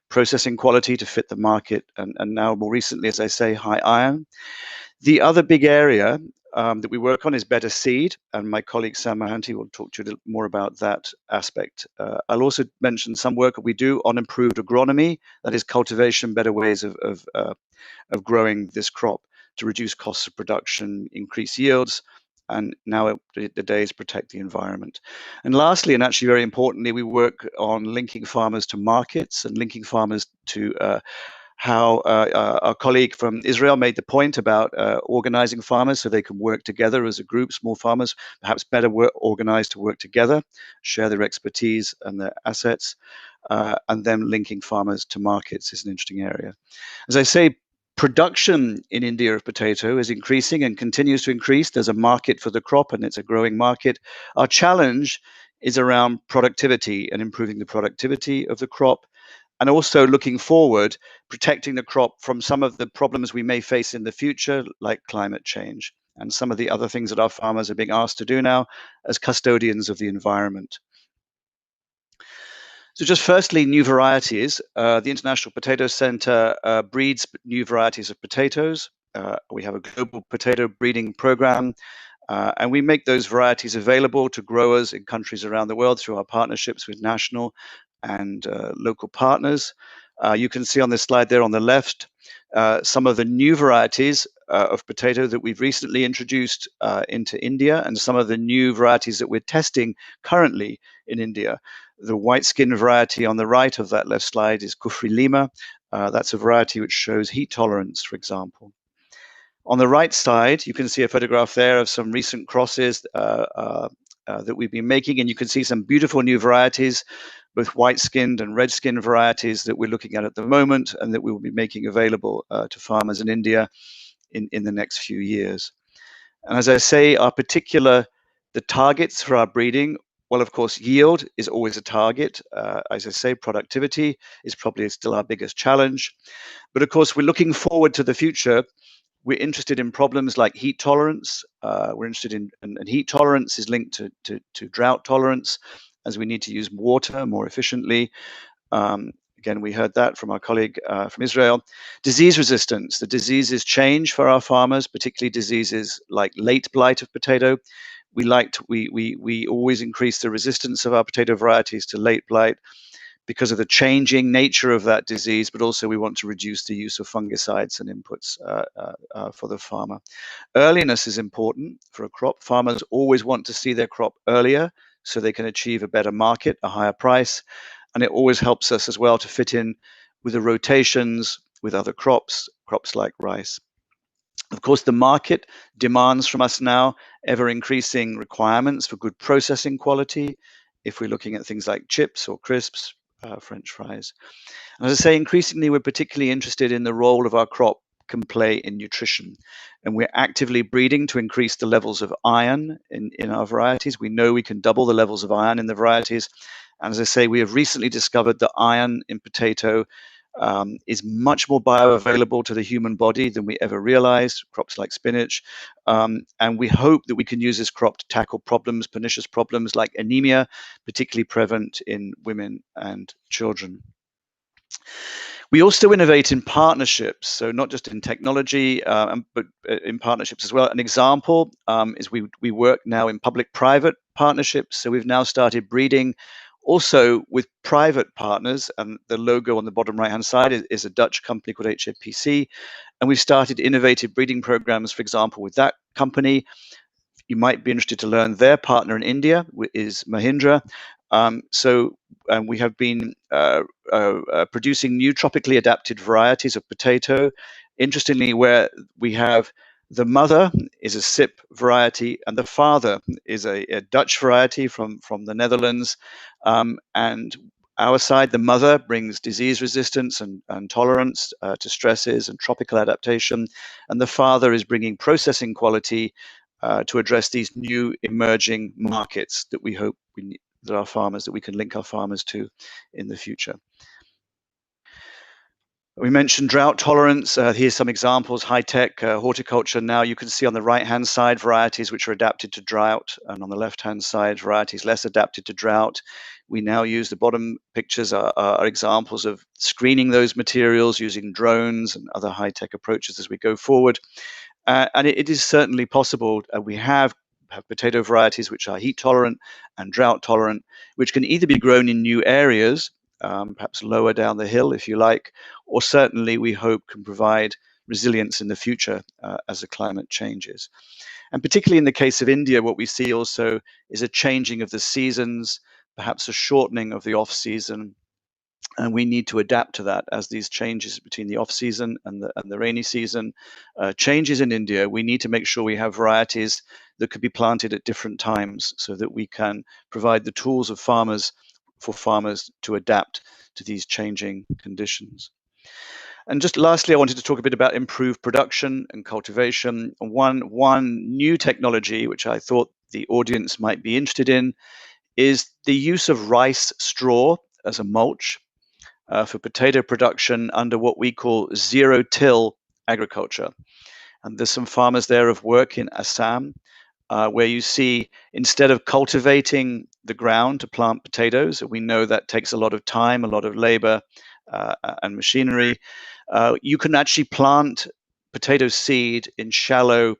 processing quality to fit the market, and now more recently, as I say, high iron. The other big area that we work on is better seed, and my colleague Sam Mahanti will talk to you a little more about that aspect. I'll also mention some work that we do on improved agronomy, that is cultivation, better ways of growing this crop to reduce costs of production, increase yields, and now the days protect the environment. And lastly, and actually very importantly, we work on linking farmers to markets and linking farmers to how our colleague from Israel made the point about organizing farmers so they can work together as a group, small farmers, perhaps better organized to work together, share their expertise and their assets, and then linking farmers to markets is an interesting area. As I say, production in India of potato is increasing and continues to increase. There's a market for the crop and it's a growing market. Our challenge is around productivity and improving the productivity of the crop, and also looking forward, protecting the crop from some of the problems we may face in the future, like climate change, and some of the other things that our farmers are being asked to do now as custodians of the environment. So just firstly, new varieties. The International Potato Center breeds new varieties of potatoes. We have a global potato breeding program, and we make those varieties available to growers in countries around the world through our partnerships with national and local partners. You can see on this slide there on the left some of the new varieties of potato that we've recently introduced into India, and some of the new varieties that we're testing currently in India. The white skin variety on the right of that left slide is Kufri Lima. That's a variety which shows heat tolerance, for example. On the right side, you can see a photograph there of some recent crosses that we've been making, and you can see some beautiful new varieties, both white-skinned and red-skinned varieties that we're looking at the moment and that we will be making available to farmers in India in the next few years. And as I say, the targets for our breeding, well, of course, yield is always a target. As I say, productivity is probably still our biggest challenge. But of course, we're looking forward to the future. We're interested in problems like heat tolerance. We're interested in, and heat tolerance is linked to drought tolerance, as we need to use water more efficiently. Again, we heard that from our colleague from Israel. Disease resistance. The diseases change for our farmers, particularly diseases like late blight of potato. We always increase the resistance of our potato varieties to late blight because of the changing nature of that disease, but also we want to reduce the use of fungicides and inputs for the farmer. Earliness is important for a crop. Farmers always want to see their crop earlier so they can achieve a better market, a higher price, and it always helps us as well to fit in with the rotations with other crops like rice. Of course, the market demands from us now ever increasing requirements for good processing quality, if we're looking at things like chips or crisps, French fries. And as I say, increasingly, we're particularly interested in the role of our crop can play in nutrition. And we're actively breeding to increase the levels of iron in our varieties. We know we can double the levels of iron in the varieties. And as I say, we have recently discovered that iron in potato is much more bioavailable to the human body than we ever realized, crops like spinach. And we hope that we can use this crop to tackle problems, pernicious problems like anemia, particularly prevalent in women and children. We also innovate in partnerships, so not just in technology, but in partnerships as well. An example is we work now in public-private partnerships. So we've now started breeding also with private partners, and the logo on the bottom right-hand side is a Dutch company called HAPC, and we've started innovative breeding programs, for example, with that company. You might be interested to learn their partner in India is Mahindra. We have been producing new tropically adapted varieties of potato. Interestingly, where we have the mother is a SIP variety and the father is a Dutch variety from the Netherlands. And our side, the mother brings disease resistance and tolerance to stresses and tropical adaptation. And the father is bringing processing quality to address these new emerging markets that we hope that we can link our farmers to in the future. We mentioned drought tolerance. Here's some examples, high-tech horticulture. Now you can see on the right-hand side varieties which are adapted to drought, and on the left-hand side varieties less adapted to drought. We now use the bottom pictures are examples of screening those materials using drones and other high-tech approaches as we go forward. And it is certainly possible. We have potato varieties which are heat tolerant and drought tolerant, which can either be grown in new areas, perhaps lower down the hill if you like, or certainly we hope can provide resilience in the future as the climate changes. And particularly in the case of India, what we see also is a changing of the seasons, perhaps a shortening of the off-season. And we need to adapt to that as these changes between the off-season and the rainy season changes in India. We need to make sure we have varieties that could be planted at different times so that we can provide the tools for farmers to adapt to these changing conditions. And just lastly, I wanted to talk a bit about improved production and cultivation. One new technology which I thought the audience might be interested in is the use of rice straw as a mulch for potato production under what we call zero-till agriculture. And there's some farmers there of work in Assam, where you see instead of cultivating the ground to plant potatoes, we know that takes a lot of time, a lot of labor and machinery, you can actually plant potato seed in shallow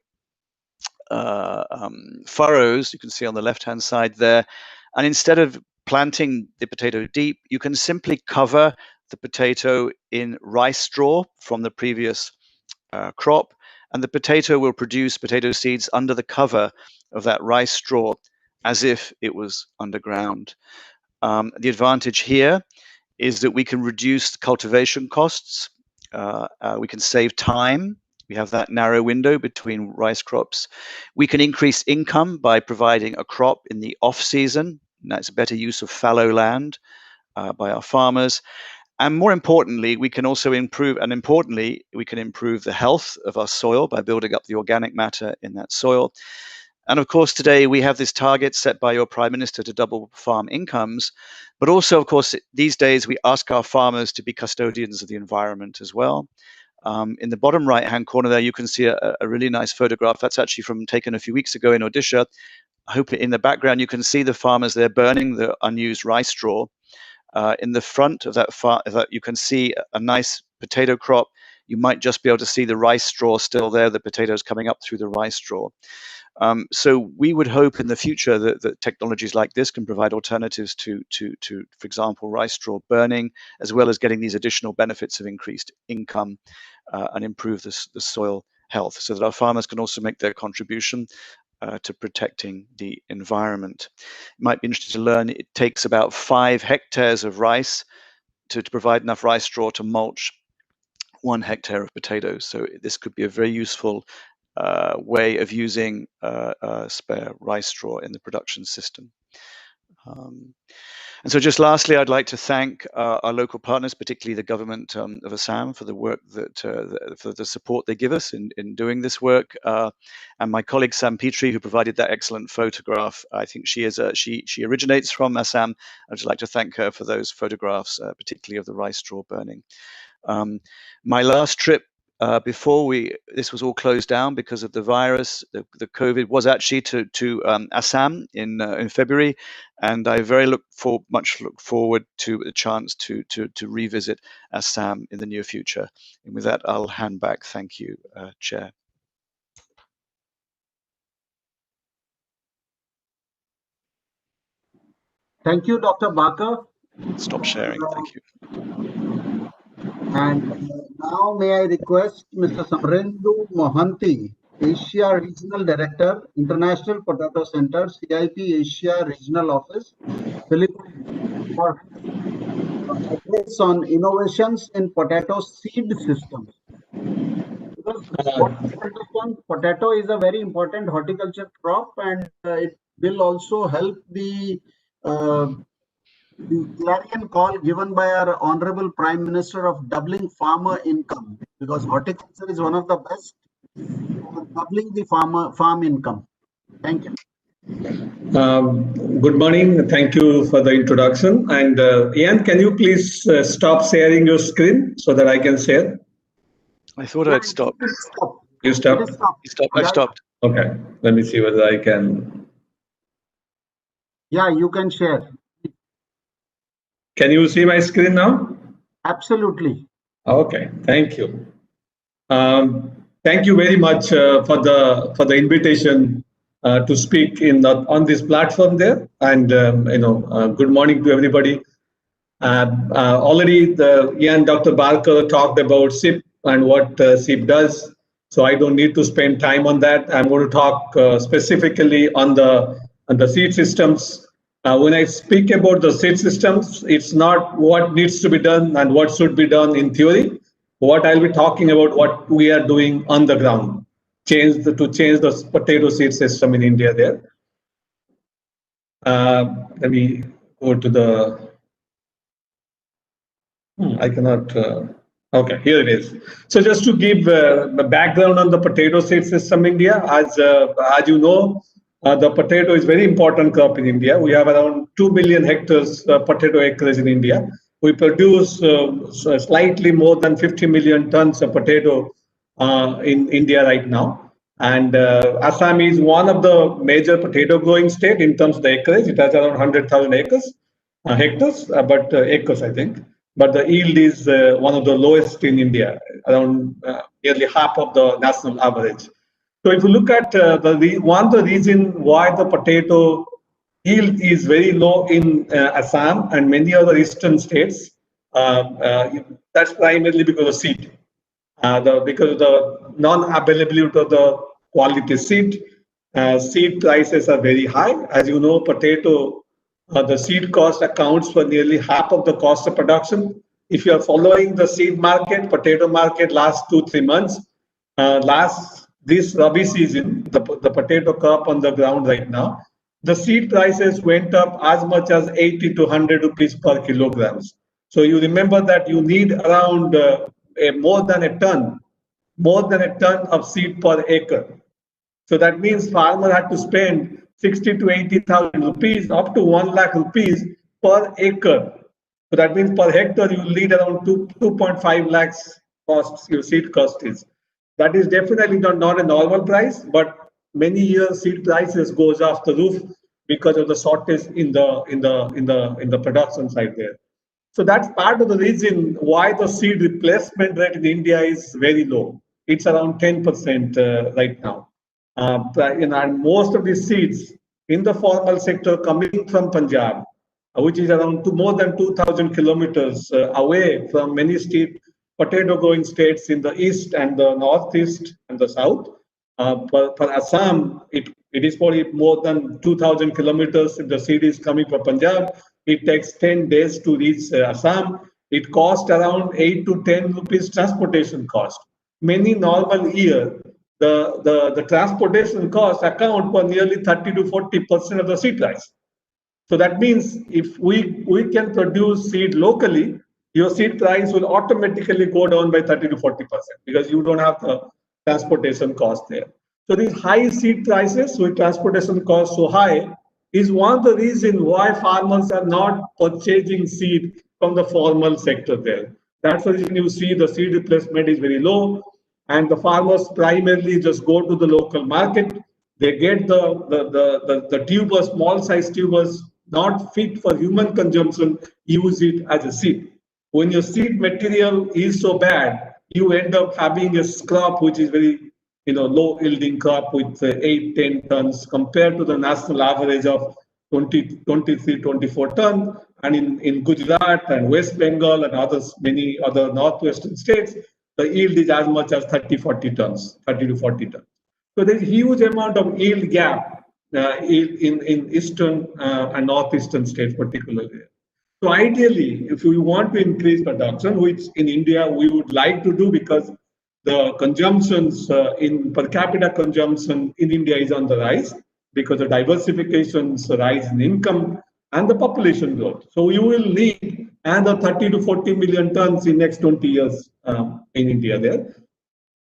furrows, you can see on the left-hand side there. And instead of planting the potato deep, you can simply cover the potato in rice straw from the previous crop, and the potato will produce potato seeds under the cover of that rice straw as if it was underground. The advantage here is that we can reduce cultivation costs, we can save time. We have that narrow window between rice crops. We can increase income by providing a crop in the off-season. That's a better use of fallow land by our farmers. And more importantly, we can also improve the health of our soil by building up the organic matter in that soil. And of course, today we have this target set by your Prime Minister to double farm incomes. But also, of course, these days we ask our farmers to be custodians of the environment as well. In the bottom right-hand corner there, you can see a really nice photograph. That's actually taken a few weeks ago in Odisha. I hope in the background you can see the farmers there burning the unused rice straw. In the front of that you can see a nice potato crop. You might just be able to see the rice straw still there, the potatoes coming up through the rice straw. So we would hope in the future that technologies like this can provide alternatives to, for example, rice straw burning, as well as getting these additional benefits of increased income and improve the soil health, so that our farmers can also make their contribution to protecting the environment. You might be interested to learn it takes about 5 hectares of rice to provide enough rice straw to mulch 1 hectare of potatoes. So this could be a very useful way of using spare rice straw in the production system. And so just lastly, I'd like to thank our local partners, particularly the government of Assam, for the work that, for the support they give us in doing this work. And my colleague Sam Petrie, who provided that excellent photograph. I think she originates from Assam. I'd just like to thank her for those photographs, particularly of the rice straw burning. My last trip before this was all closed down because of the virus, the COVID, was actually to Assam in February, and I much look forward to a chance to revisit Assam in the near future. And with that, I'll hand back. Thank you, Chair. Thank you, Dr. Barker. Stop sharing. Thank you. And now may I request Mr. Samrendu Mohanty, Asia Regional Director, International Potato Center, CIP Asia Regional Office, Philippines, for address on innovations in potato seed systems. Because what we understand, potato is a very important horticulture crop, and it will also help the clarion call given by our Honorable Prime Minister of doubling farmer income, because horticulture is one of the best for doubling the farm income. Thank you. Good morning. Thank you for the introduction. And Ian, can you please stop sharing your screen so that I can share? I thought I'd stop. You stopped? I stopped. Okay. Let me see whether I can. Yeah, you can share. Can you see my screen now? Absolutely. Okay. Thank you. Thank you very much for the invitation to speak on this platform there. And good morning to everybody. Already Ian, Dr. Barker talked about SIP and what SIP does. So I don't need to spend time on that. I'm going to talk specifically on the seed systems. When I speak about the seed systems, it's not what needs to be done and what should be done in theory. What I'll be talking about, what we are doing on the ground, to change the potato seed system in India there. Let me go to the. I cannot. Okay, here it is. So just to give the background on the potato seed system in India, as you know, the potato is very important crop in India. We have around 2 million hectares potato acres in India. We produce slightly more than 50 million tons of potato in India right now. And Assam is one of the major potato growing state in terms of the acreage. It has around 100,000 acres, hectares, but acres, I think. But the yield is one of the lowest in India, around nearly half of the national average. So if you look at one of the reason why the potato yield is very low in Assam and many other eastern states, that's primarily because of seed. Because of the non-availability of the quality seed, seed prices are very high. As you know, potato, the seed cost accounts for nearly half of the cost of production. If you are following the seed market, potato market last 2-3 months, this Rabi season, the potato crop on the ground right now, the seed prices went up as much as 80 to 100 rupees per kilograms. So you remember that you need around more than a ton of seed per acre. So that means farmer had to spend 60 to 80,000 rupees, up to 1 lakh rupees per acre. So that means per hectare you need around 2.5 lakhs costs, your seed cost is. That is definitely not a normal price, but many years seed prices goes off the roof because of the shortage in the production side there. So that's part of the reason why the seed replacement rate in India is very low. It's around 10% right now. And most of these seeds in the formal sector coming from Punjab, which is around more than 2,000 kilometers away from many potato growing states in the east and the northeast and the south. For Assam, it is probably more than 2,000 kilometers. If the seed is coming from Punjab, it takes 10 days to reach Assam. It costs around 8 to 10 rupees transportation cost. Many normal year, the transportation costs account for nearly 30 to 40% of the seed price. So that means if we can produce seed locally, your seed price will automatically go down by 30 to 40% because you don't have the transportation cost there. So these high seed prices with transportation costs so high is one of the reasons why farmers are not purchasing seed from the formal sector there. That's the reason you see the seed replacement is very low, and the farmers primarily just go to the local market. They get the tubers, small size tubers, not fit for human consumption, use it as a seed. When your seed material is so bad, you end up having a crop which is very low yielding crop with 8-10 tons compared to the national average of 20, 23, 24 tons. And in Gujarat and West Bengal and others, many other northwestern states, the yield is as much as 30, 40 tons, 30 to 40 tons. So there's a huge amount of yield gap in eastern and northeastern states particularly. So ideally, if we want to increase production, which in India we would like to do because the consumptions in per capita consumption in India is on the rise because of diversification's rise in income and the population growth. So you will need another 30 to 40 million tons in next 20 years in India there.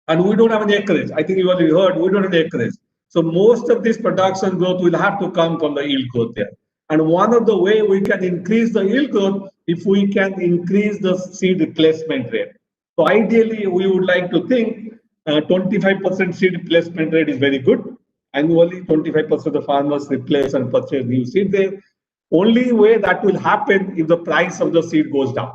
And we don't have any acreage. I think you already heard, we don't have any acreage. So most of this production growth will have to come from the yield growth there. And one of the way we can increase the yield growth if we can increase the seed replacement rate. So ideally, we would like to think 25% seed replacement rate is very good. Annually, 25% of the farmers replace and purchase new seed there. Only way that will happen if the price of the seed goes down.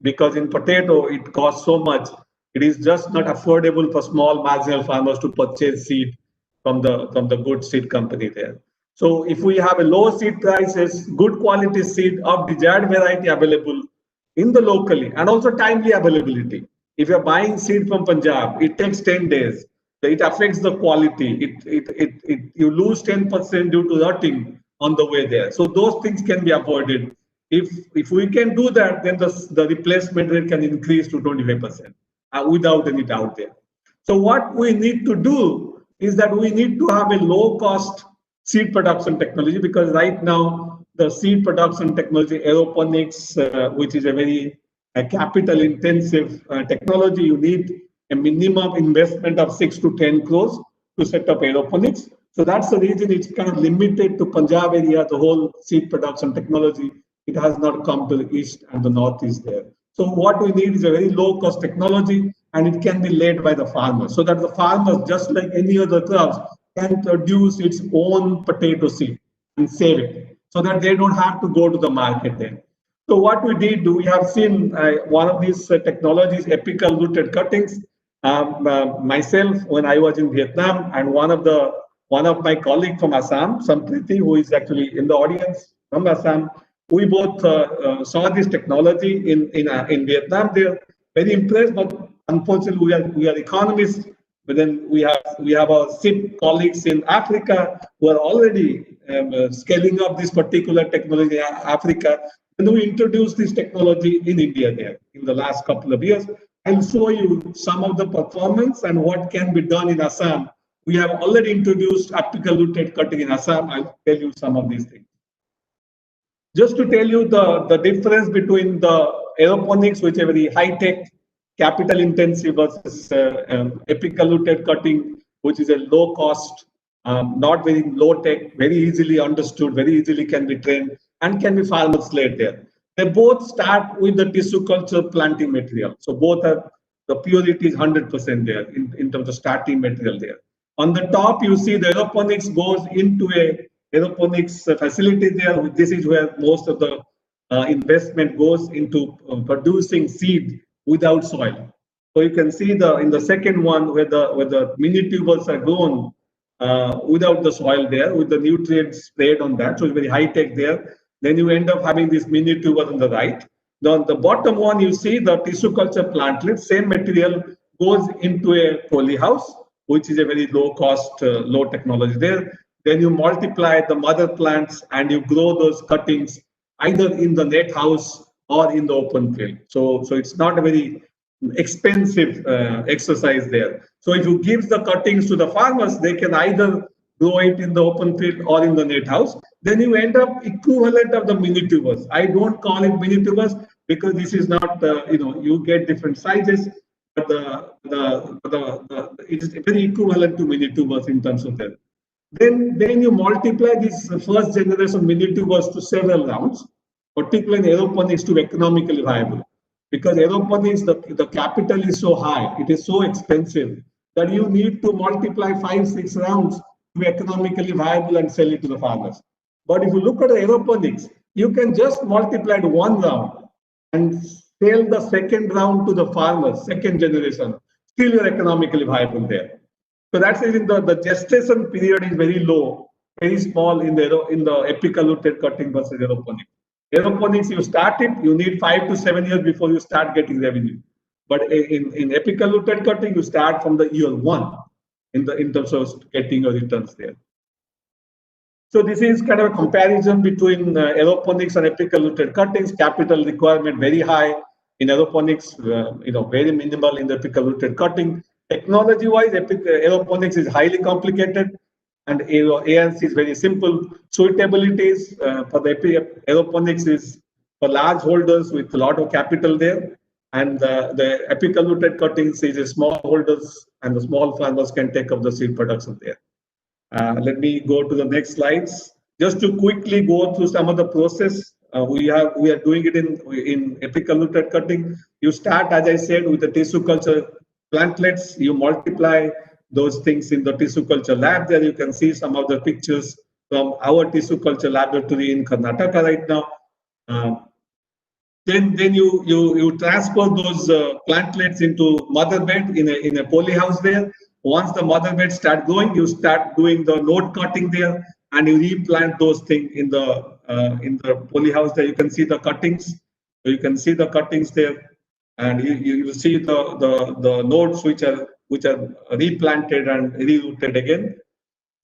Because in potato, it costs so much. It is just not affordable for small marginal farmers to purchase seed from the good seed company there. So if we have a low seed prices, good quality seed of desired variety available in the locally and also timely availability. If you're buying seed from Punjab, it takes 10 days. So it affects the quality. You lose 10% due to rotting on the way there. So those things can be avoided. If we can do that, then the replacement rate can increase to 25% without any doubt there. So what we need to do is that we need to have a low cost seed production technology because right now the seed production technology, aeroponics, which is a very capital intensive technology, you need a minimum investment of 6 to 10 crores to set up aeroponics. So that's the reason it's kind of limited to Punjab area, the whole seed production technology. It has not come to the east and the northeast there. So what we need is a very low cost technology and it can be led by the farmers so that the farmers, just like any other crops, can produce its own potato seed and save it so that they don't have to go to the market then. So what we did, we have seen one of these technologies, apical rooted cuttings. Myself, when I was in Vietnam, and one of my colleagues from Assam, Sampriti, who is actually in the audience from Assam, we both saw this technology in Vietnam. They're very impressed, but unfortunately, we are economists. But then we have our SIP colleagues in Africa who are already scaling up this particular technology in Africa. And we introduced this technology in India there in the last couple of years. I'll show you some of the performance and what can be done in Assam. We have already introduced apical rooted cutting in Assam. I'll tell you some of these things. Just to tell you the difference between the aeroponics, which is very high-tech, capital intensive versus apical rooted cutting, which is a low cost, not very low tech, very easily understood, very easily can be trained, and can be farmers led there. They both start with the tissue culture planting material. So both have the purity is 100% there in terms of starting material there. On the top, you see the aeroponics goes into a aeroponics facility there. This is where most of the investment goes into producing seed without soil. So you can see in the second one where the mini tubers are grown without the soil there, with the nutrients sprayed on that. So it's very high tech there. Then you end up having this mini tuber on the right. Now the bottom one, you see the tissue culture plantlet, same material goes into a poly house, which is a very low cost, low technology there. Then you multiply the mother plants and you grow those cuttings either in the net house or in the open field. So it's not a very expensive exercise there. So if you give the cuttings to the farmers, they can either grow it in the open field or in the net house, then you end up equivalent of the mini tubers. I don't call it mini tubers because this is not, you get different sizes, but it is very equivalent to mini tubers in terms of that. Then you multiply this first generation mini tubers to several rounds, particularly in aeroponics, to be economically viable. Because aeroponics, the capital is so high, it is so expensive that you need to multiply 5-6 rounds to be economically viable and sell it to the farmers. But if you look at aeroponics, you can just multiply it one round and sell the second round to the farmers, second generation. Still, you're economically viable there. So that's reason the gestation period is very low, very small in the apical rooted cutting versus aeroponics. Aeroponics, you start it, you need 5 to 7 years before you start getting revenue. But in apical rooted cutting, you start from the year one in terms of getting your returns there. So this is kind of a comparison between aeroponics and apical rooted cuttings. Capital requirement very high in aeroponics, very minimal in the apical rooted cutting. Technology-wise, aeroponics is highly complicated, and ANC is very simple. Suitabilities for the aeroponics is for large holders with a lot of capital there, and the apical rooted cuttings is small holders, and the small farmers can take up the seed production there. Let me go to the next slides. Just to quickly go through some of the process, we are doing it in apical rooted cutting. You start, as I said, with the tissue culture plantlets. You multiply those things in the tissue culture lab. There you can see some of the pictures from our tissue culture laboratory in Karnataka right now. Then you transfer those plantlets into mother bed in a poly house there. Once the mother bed start growing, you start doing the node cutting there, and you replant those things in the poly house there. You can see the cuttings. So you can see the cuttings there, and you see the nodes which are replanted and rerooted again.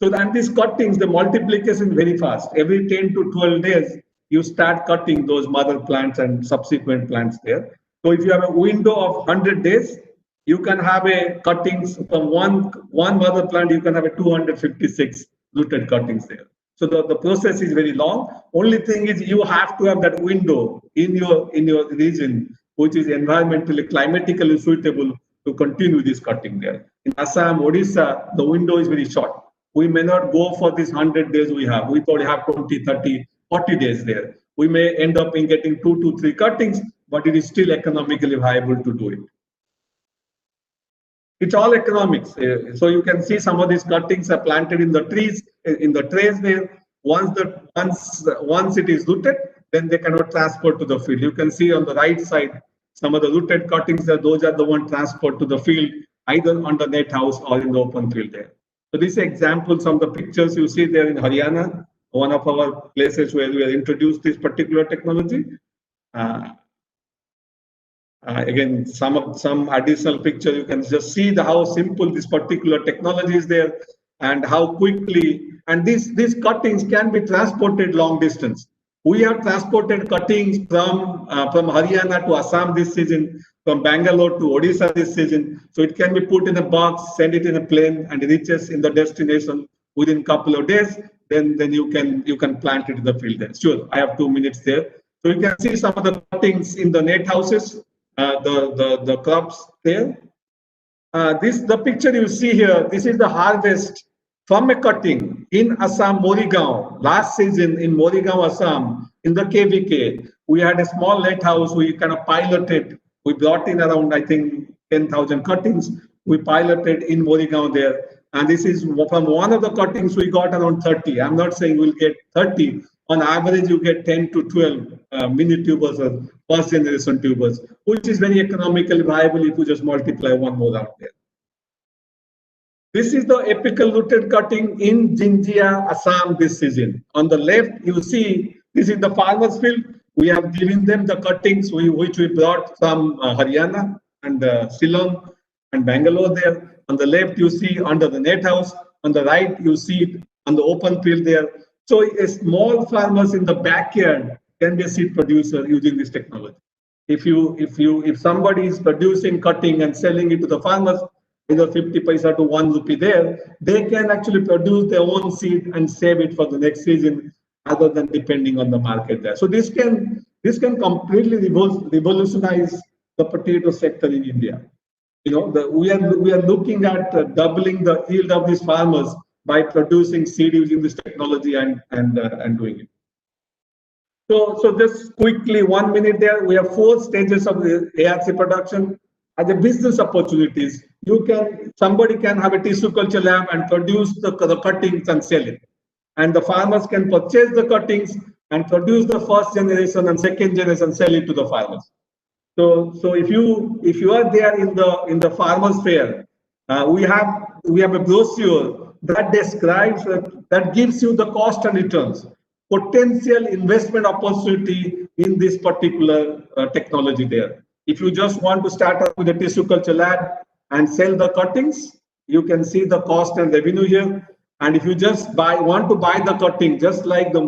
So then these cuttings, the multiplication very fast. Every 10 to 12 days, you start cutting those mother plants and subsequent plants there. So if you have a window of 100 days, you can have a cuttings from one mother plant, you can have a 256 rooted cuttings there. So the process is very long. Only thing is you have to have that window in your region, which is environmentally, climatically suitable to continue this cutting there. In Assam, Odisha, the window is very short. We may not go for this 100 days we have. We probably have 20, 30, 40 days there. We may end up in getting 2 to 3 cuttings, but it is still economically viable to do it. It's all economics. So you can see some of these cuttings are planted in the trees, in the trays there. Once it is rooted, then they cannot transport to the field. You can see on the right side, some of the rooted cuttings, those are the ones transport to the field, either on the net house or in the open field there. So these examples of the pictures you see there in Haryana, one of our places where we have introduced this particular technology. Again, some additional picture, you can just see how simple this particular technology is there and how quickly, and these cuttings can be transported long distance. We have transported cuttings from Haryana to Assam this season, from Bangalore to Odisha this season. So it can be put in a box, send it in a plane, and it reaches in the destination within a couple of days. Then you can plant it in the field there. Sure, I have 2 minutes there. So you can see some of the cuttings in the net houses, the crops there. The picture you see here, this is the harvest from a cutting in Assam, Morigaon. Last season in Morigaon, Assam, in the KVK, we had a small net house. We kind of piloted. We brought in around, I think, 10,000 cuttings. We piloted in Morigaon there. And this is from one of the cuttings, we got around 30. I'm not saying we'll get 30. On average, you get 10 to 12 mini tubers or first generation tubers, which is very economically viable if you just multiply one more out there. This is the apical rooted cutting in Jinjia, Assam this season. On the left, you see this is the farmer's field. We have given them the cuttings which we brought from Haryana and Shillong and Bangalore there. On the left, you see under the net house. On the right, you see on the open field there. So a small farmers in the backyard can be a seed producer using this technology. If somebody is producing, cutting, and selling it to the farmers, either 50 paisa to 1 rupee there, they can actually produce their own seed and save it for the next season other than depending on the market there. So this can completely revolutionize the potato sector in India. We are looking at doubling the yield of these farmers by producing seed using this technology and doing it. So just quickly, 1 minute there. We have 4 stages of the ARC production. As a business opportunities, somebody can have a tissue culture lab and produce the cuttings and sell it, and the farmers can purchase the cuttings and produce the first generation and second generation, sell it to the farmers. So if you are there in the farmers fair, we have a brochure that describes that gives you the cost and returns, potential investment opportunity in this particular technology there. If you just want to start up with a tissue culture lab and sell the cuttings, you can see the cost and revenue here. And if you just want to buy the cutting, just like the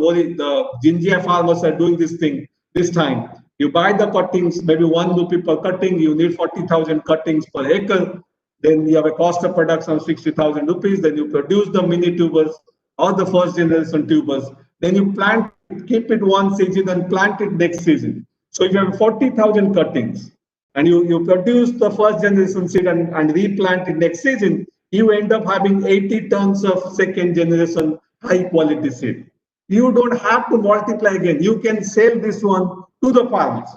Jinjia farmers are doing this time, you buy the cuttings, maybe 1 rupee per cutting, you need 40,000 cuttings per acre. Then you have a cost of production of 60,000 rupees. Then you produce the mini tubers or the first generation tubers. Then you plant it, keep it 1 season and plant it next season. So if you have 40,000 cuttings and you produce the first generation seed and replant it next season, you end up having 80 tons of second generation high quality seed. You don't have to multiply again. You can sell this one to the farmers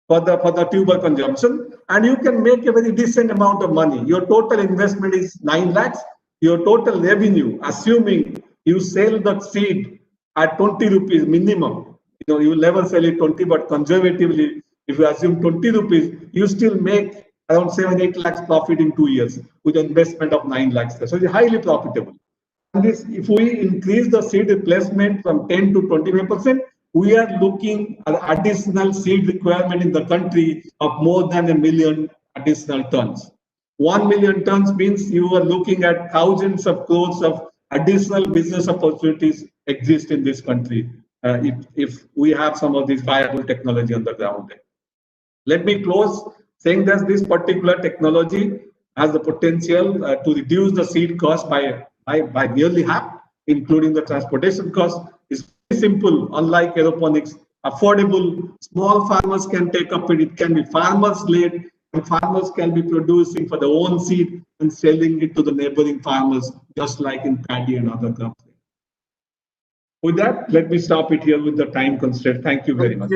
for the tuber consumption, and you can make a very decent amount of money. Your total investment is 9 lakhs. Your total revenue, assuming you sell the seed at 20 rupees minimum, you will never sell it 20, but conservatively, if you assume 20 rupees, you still make around 7-8 lakhs profit in 2 years with an investment of 9 lakhs. So it's highly profitable. And if we increase the seed replacement from 10 to 25%, we are looking at additional seed requirement in the country of more than 1 million additional tons. 1 million tons means you are looking at thousands of crores of additional business opportunities exist in this country if we have some of these viable technology on the ground. Let me close saying that this particular technology has the potential to reduce the seed cost by nearly half, including the transportation cost. It's very simple, unlike aeroponics, affordable, small farmers can take up it. It can be farmers-led, and farmers can be producing for their own seed and selling it to the neighboring farmers, just like in paddy and other crops. With that, let me stop it here with the time constraint. Thank you very much.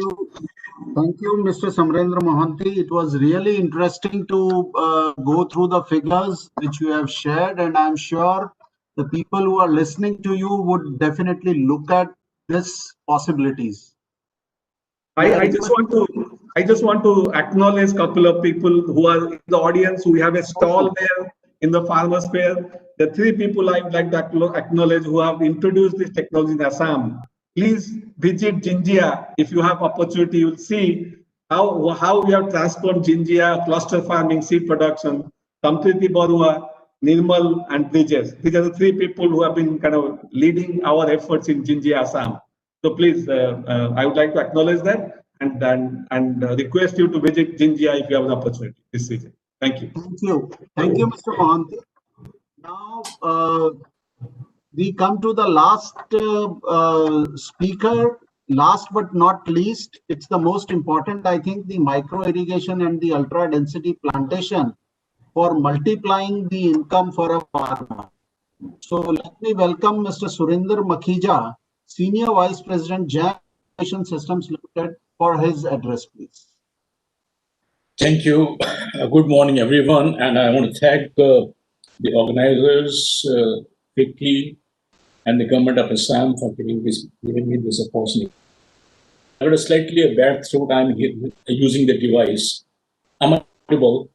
Thank you, Mr. Samrendra Mohanty. It was really interesting to go through the figures which you have shared, and I'm sure the people who are listening to you would definitely look at this possibilities. I just want to acknowledge a couple of people who are in the audience. We have a stall there in the farmers fair. The 3 people I would like to acknowledge who have introduced this technology in Assam. Please visit Jinjia. If you have opportunity, you'll see how we have transformed Jinjia, cluster farming, seed production. Sampriti Barua, Nirmal, and Bridges. These are the 3 people who have been kind of leading our efforts in Jinjia, Assam. So please, I would like to acknowledge that and request you to visit Jinjia if you have an opportunity this season. Thank you. Thank you, Mr. Mohanty. Now we come to the last speaker. Last but not least, it's the most important, I think, the micro irrigation and the ultra density plantation for multiplying the income for a farmer. So let me welcome Mr. Surinder Makhija, Senior Vice President, Jam Irrigation Systems Limited, for his address, please. Thank you. Good morning, everyone. And I want to thank the organizers, Vicky, and the government of Assam for giving me this opportunity. I got a slightly bad throat. I'm using the device. Am I audible?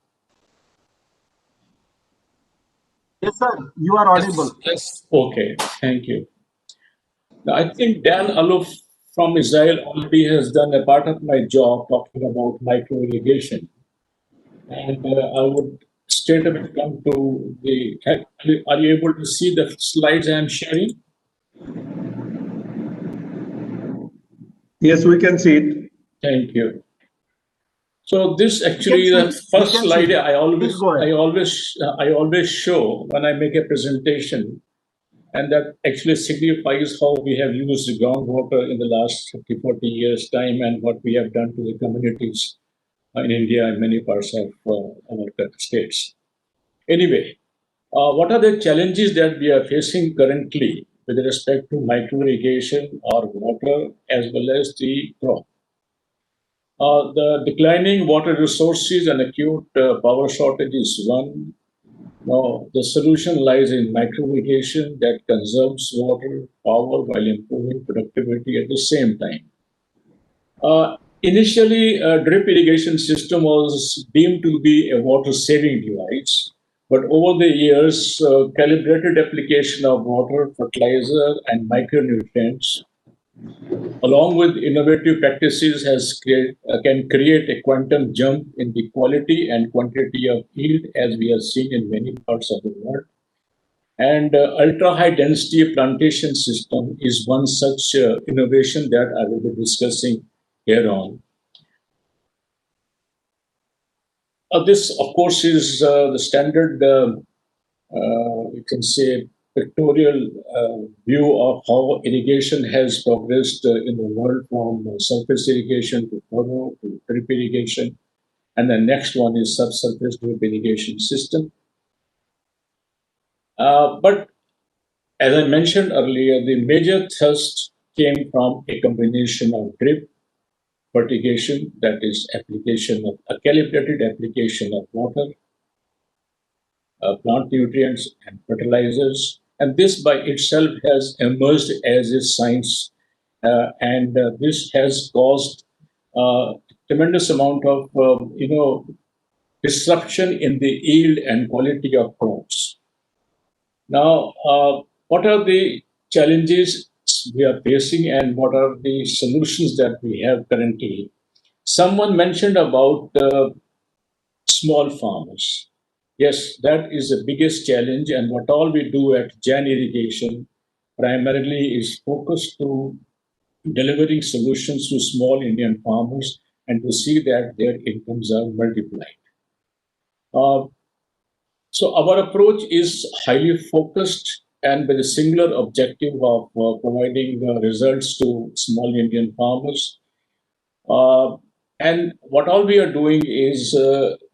Yes, sir. You are audible. Yes. Okay. Thank you. Now, I think Dan Aluf from Israel already has done a part of my job talking about micro irrigation. And I would straight away come to the. Are you able to see the slides I am sharing? Yes, we can see it. Thank you. So this We can actually see. the We first can see. slide I Please always go ahead. I always show when I make a presentation, and that actually signifies how we have used groundwater in the last 30, 40 years time and what we have done to the communities in India and many parts of our states. Anyway, what are the challenges that we are facing currently with respect to micro irrigation or water as well as the crop? The declining water resources and acute power shortage is one. Now, the solution lies in micro irrigation that conserves water, power while improving productivity at the same time. Initially, a drip irrigation system was deemed to be a water-saving device, but over the years, calibrated application of water, fertilizer, and micronutrients along with innovative practices can create a quantum jump in the quality and quantity of yield as we have seen in many parts of the world. And ultra high density plantation system is one such innovation that I will be discussing here on. This, of course, is the standard, you can say, pictorial view of how irrigation has progressed in the world from surface irrigation to furrow to drip irrigation. And the next one is subsurface drip irrigation system. But as I mentioned earlier, the major thrust came from a combination of drip fertigation, that is application of a calibrated application of water, plant nutrients and fertilizers. And this by itself has emerged as a science. And this has caused tremendous amount of, disruption in the yield and quality of crops. Now, what are the challenges we are facing and what are the solutions that we have currently? Someone mentioned about small farmers. Yes, that is the biggest challenge, and what all we do at Jan Irrigation primarily is focused to delivering solutions to small Indian farmers and to see that their incomes are multiplied. So our approach is highly focused and with a singular objective of providing results to small Indian farmers. And what all we are doing is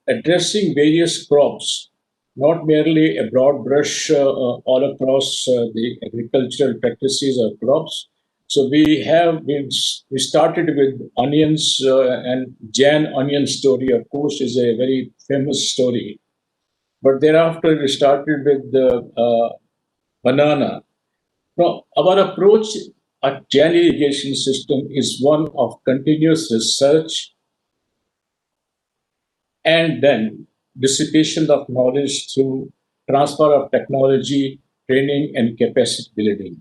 addressing various crops, not merely a broad brush all across the agricultural practices or crops. So we started with onions and Jan onion story, of course, is a very famous story. But thereafter we started with the banana. Now, our approach at Jan irrigation system is one of continuous research and then dissipation of knowledge through transfer of technology, training, and capacity building.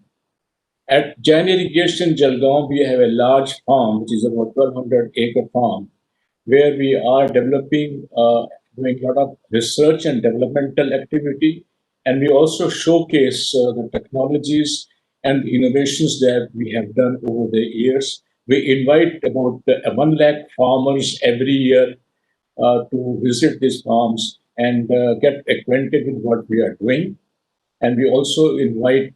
At Jan Irrigation Jalgaon, we have a large farm, which is about 1,200-acre farm, where we are developing, doing a lot of research and developmental activity. And we also showcase the technologies and the innovations that we have done over the years. We invite about 1 lakh farmers every year to visit these farms and get acquainted with what we are doing. And we also invite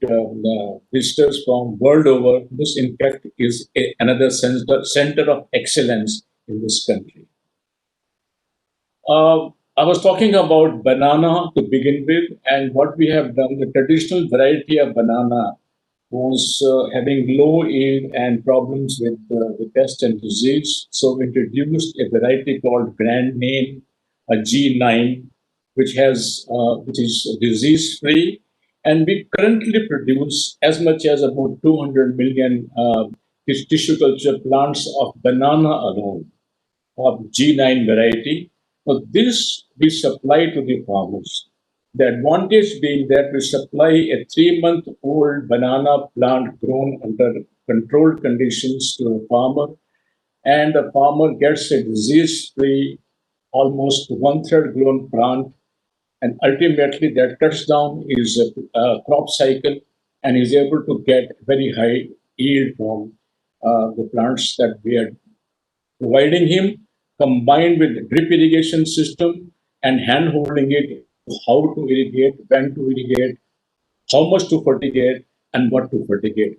visitors from world over. This, in fact, is another center of excellence in this country. I was talking about banana to begin with, and what we have done, the traditional variety of banana was having low yield and problems with the pest and disease. So we introduced a variety called brand name a G9, which is disease-free, and we currently produce as much as about 200 million tissue culture plants of banana alone, of G9 variety. So this we supply to the farmers. The advantage being that we supply a 3-month-old banana plant grown under controlled conditions to a farmer, and the farmer gets a disease-free, almost 1/3 grown plant, and ultimately that cuts down his crop cycle and is able to get very high yield from the plants that we are providing him. combined with drip irrigation system and hand holding it, how to irrigate, when to irrigate, how much to fertigate, and what to fertigate.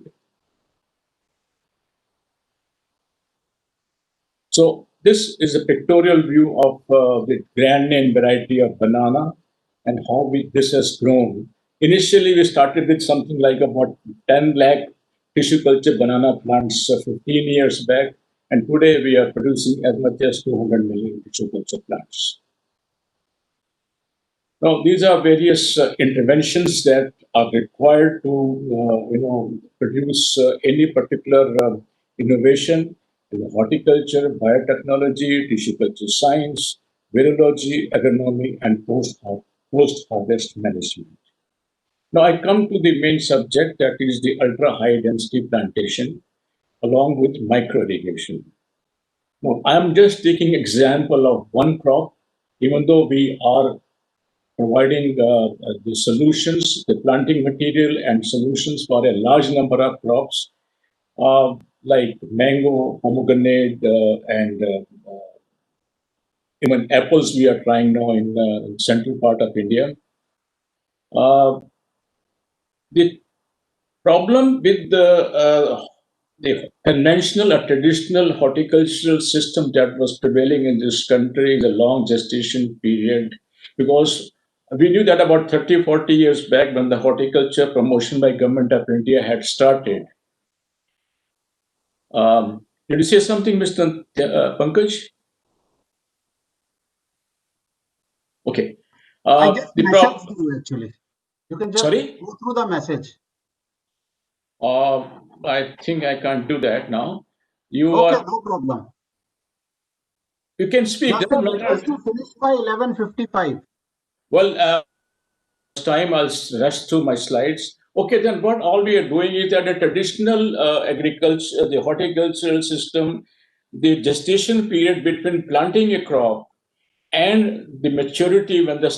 So this is a pictorial view of the grand name variety of banana and how this has grown. Initially, we started with something like about 10 lakh tissue culture banana plants 15 years back, and today we are producing as much as 200 million tissue culture plants. Now, these are various interventions that are required to, produce any particular innovation in horticulture, biotechnology, tissue culture science, virology, agronomy, and post-harvest management. Now, I come to the main subject, that is the ultra-high density plantation, along with micro-irrigation. Now, I'm just taking example of one crop, even though we are providing the solutions, the planting material and solutions for a large number of crops, like mango, pomegranate, and even apples we are trying now in the central part of India. The problem with the conventional or traditional horticultural system that was prevailing in this country is a long gestation period, because we knew that about 30, 40 years back, when the horticulture promotion by Government of India had started. Did you say something, Mr. Pankaj? Okay. I just messaged you actually. You can just Sorry? go through the message. I think I can't do that now. You Okay, are. no problem. You can speak. Just request to finish by 11:55. Well, time I'll rush through my slides. Okay, then what all we are doing is that a traditional agriculture, the horticultural system, the gestation period between planting a crop and the maturity when the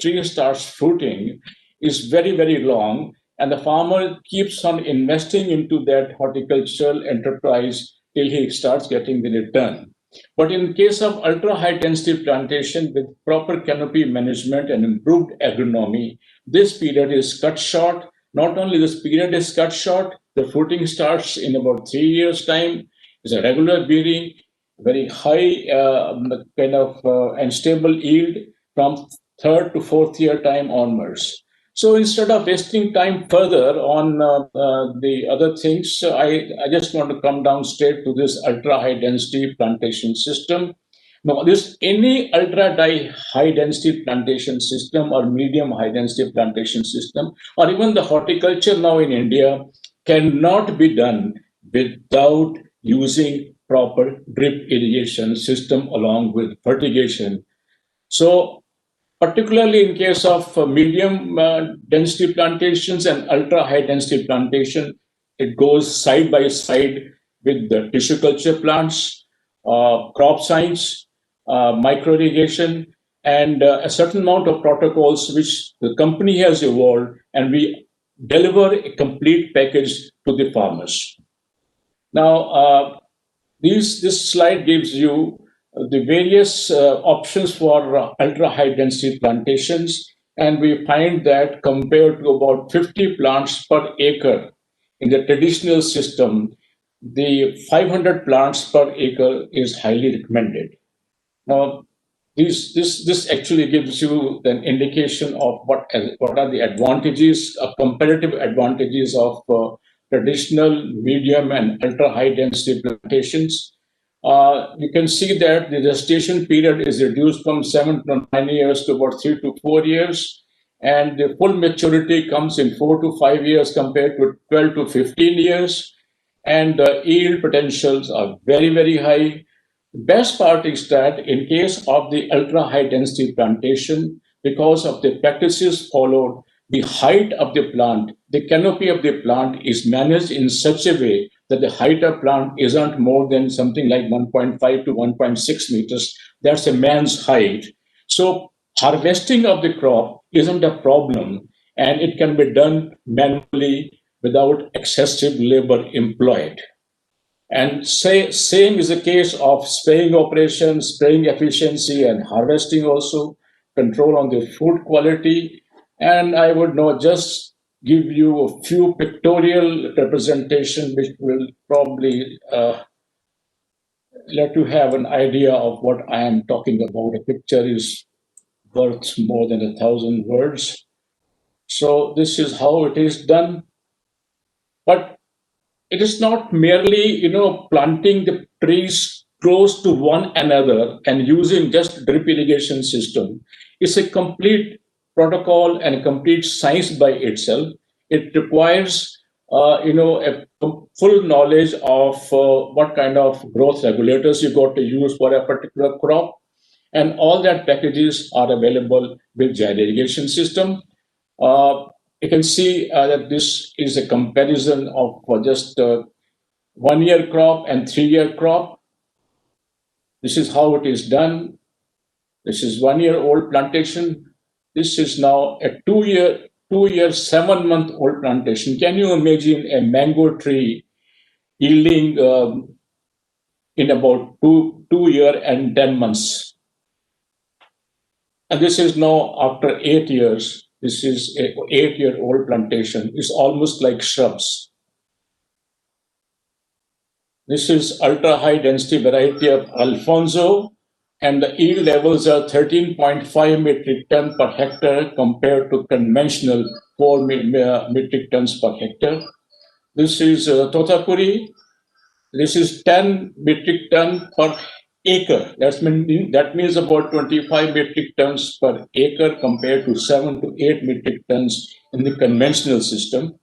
tree starts fruiting is very, very long, and the farmer keeps on investing into that horticultural enterprise till he starts getting the return. But in case of ultra high density plantation with proper canopy management and improved agronomy, this period is cut short. Not only this period is cut short, the fruiting starts in about 3 years' time. It's a regular bearing, very high kind of and stable yield from third to fourth year time onwards. So instead of wasting time further on the other things, I just want to come down straight to this ultra high density plantation system. Now, this any ultra high density plantation system or medium high density plantation system, or even the horticulture now in India, cannot be done without using proper drip irrigation system along with fertigation. So particularly in case of medium density plantations and ultra high density plantation, it goes side by side with the tissue culture plants, crop science, micro irrigation, and a certain amount of protocols which the company has evolved, and we deliver a complete package to the farmers. Now, this slide gives you the various options for ultra high density plantations, and we find that compared to about 50 plants per acre in the traditional system, the 500 plants per acre is highly recommended. Now, this actually gives you an indication of what are the advantages, comparative advantages of traditional, medium, and ultra high density plantations. You can see that the gestation period is reduced from 7 to 9 years to about 3 to 4 years, and the full maturity comes in 4 to 5 years compared to 12 to 15 years, and the yield potentials are very, very high. The best part is that in case of the ultra high density plantation, because of the practices followed, the height of the plant, the canopy of the plant is managed in such a way that the height of plant isn't more than something like 1.5 to 1.6 meters. That's a man's height. So harvesting of the crop isn't a problem, and it can be done manually without excessive labor employed. And same is the case of spraying operations, spraying efficiency, and harvesting also, control on the food quality. And I would now just give you a few pictorial representation, which will probably let you have an idea of what I am talking about. A picture is worth more than 1,000 words. So this is how it is done. But it is not merely, planting the trees close to one another and using just drip irrigation system. It's a complete protocol and a complete science by itself. It requires, a full knowledge of what kind of growth regulators you got to use for a particular crop. And all that packages are available with gyro irrigation system. You can see that this is a comparison of just 1 year crop and 3 year crop. This is how it is done. This is 1 year old plantation. This is now a 2 year, 7 month old plantation. Can you imagine a mango tree yielding in about two year and 10 months? And this is now after 8 years. This is a 8 year old plantation. It's almost like shrubs. This is ultra high density variety of Alfonso, and the yield levels are 13.5 metric ton per hectare compared to conventional 4 metric tons per hectare. This is Totapuri. This is 10 metric ton per acre. That means about 25 metric tons per acre compared to 7 to 8 metric tons in the conventional system.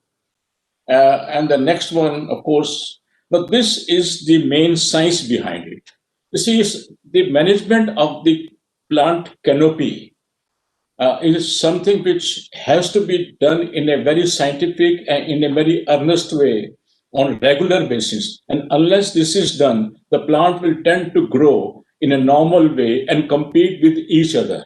And the next one, of course, but this is the main science behind it. This is the management of the plant canopy is something which has to be done in a very scientific and in a very earnest way on a regular basis. And unless this is done, the plant will tend to grow in a normal way and compete with each other.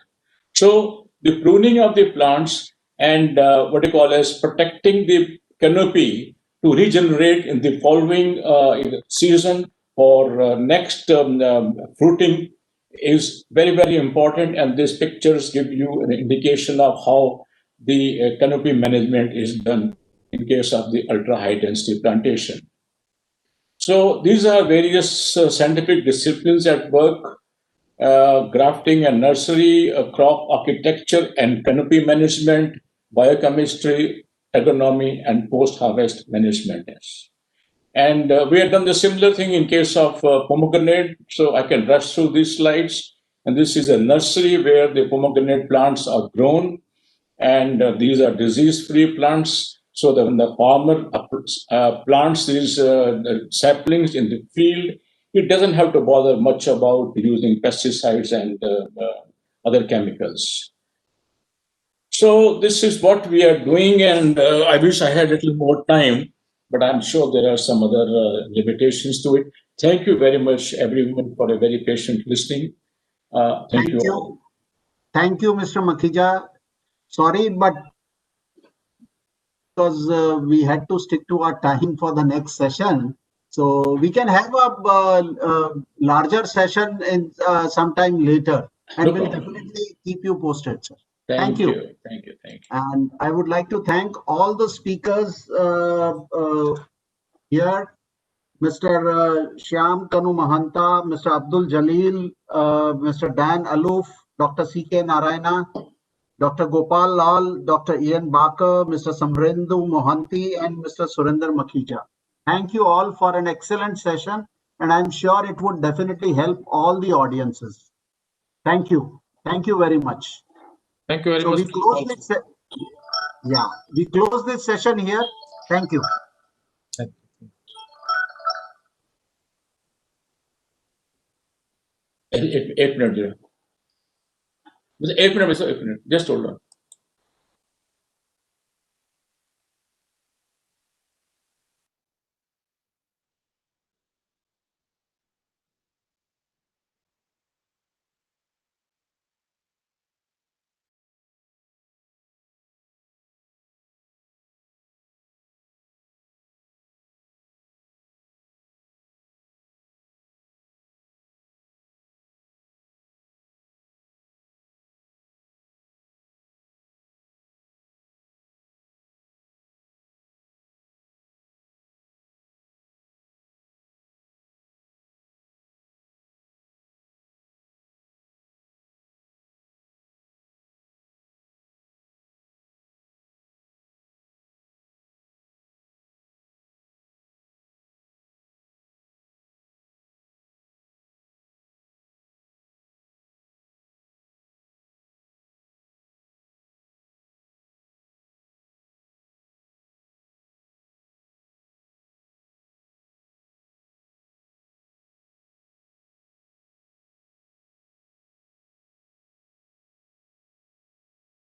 So the pruning of the plants and what you call as protecting the canopy to regenerate in the following season or next fruiting is very, very important. And these pictures give you an indication of how the canopy management is done in case of the ultra high density plantation. So these are various scientific disciplines at work: grafting and nursery, crop architecture and canopy management, biochemistry, agronomy, and post-harvest management. And we have done the similar thing in case of pomegranate. So I can rush through these slides. And this is a nursery where the pomegranate plants are grown. And these are disease-free plants. So that when the farmer plants these saplings in the field, it doesn't have to bother much about using pesticides and other chemicals. So this is what we are doing, and I wish I had a little more time, but I'm sure there are some other limitations to it. Thank you very much, everyone, for a very patient listening. Thank you all. Thank you, Mr. Makhija. Sorry, but because we had to stick to our time for the next session. So we can have a larger session in sometime later, and we'll definitely keep you posted, sir. Thank you. Thank you. Thank you. And I would like to thank all the speakers here, Mr. Shyam Kanu Mahanta, Mr. Abdul Jalil, Mr. Dan Aloof, Dr. C.K. Narayana, Dr. Gopal Lal, Dr. Ian Barker, Mr. Samrendu Mohanty, and Mr. Surinder Makhija. Thank you all for an excellent session, and I'm sure it would definitely help all the audiences. Thank you. Thank you very much. Thank you very So much. we close this session here. Thank you. 8 minutes. 8 minutes. Just hold on.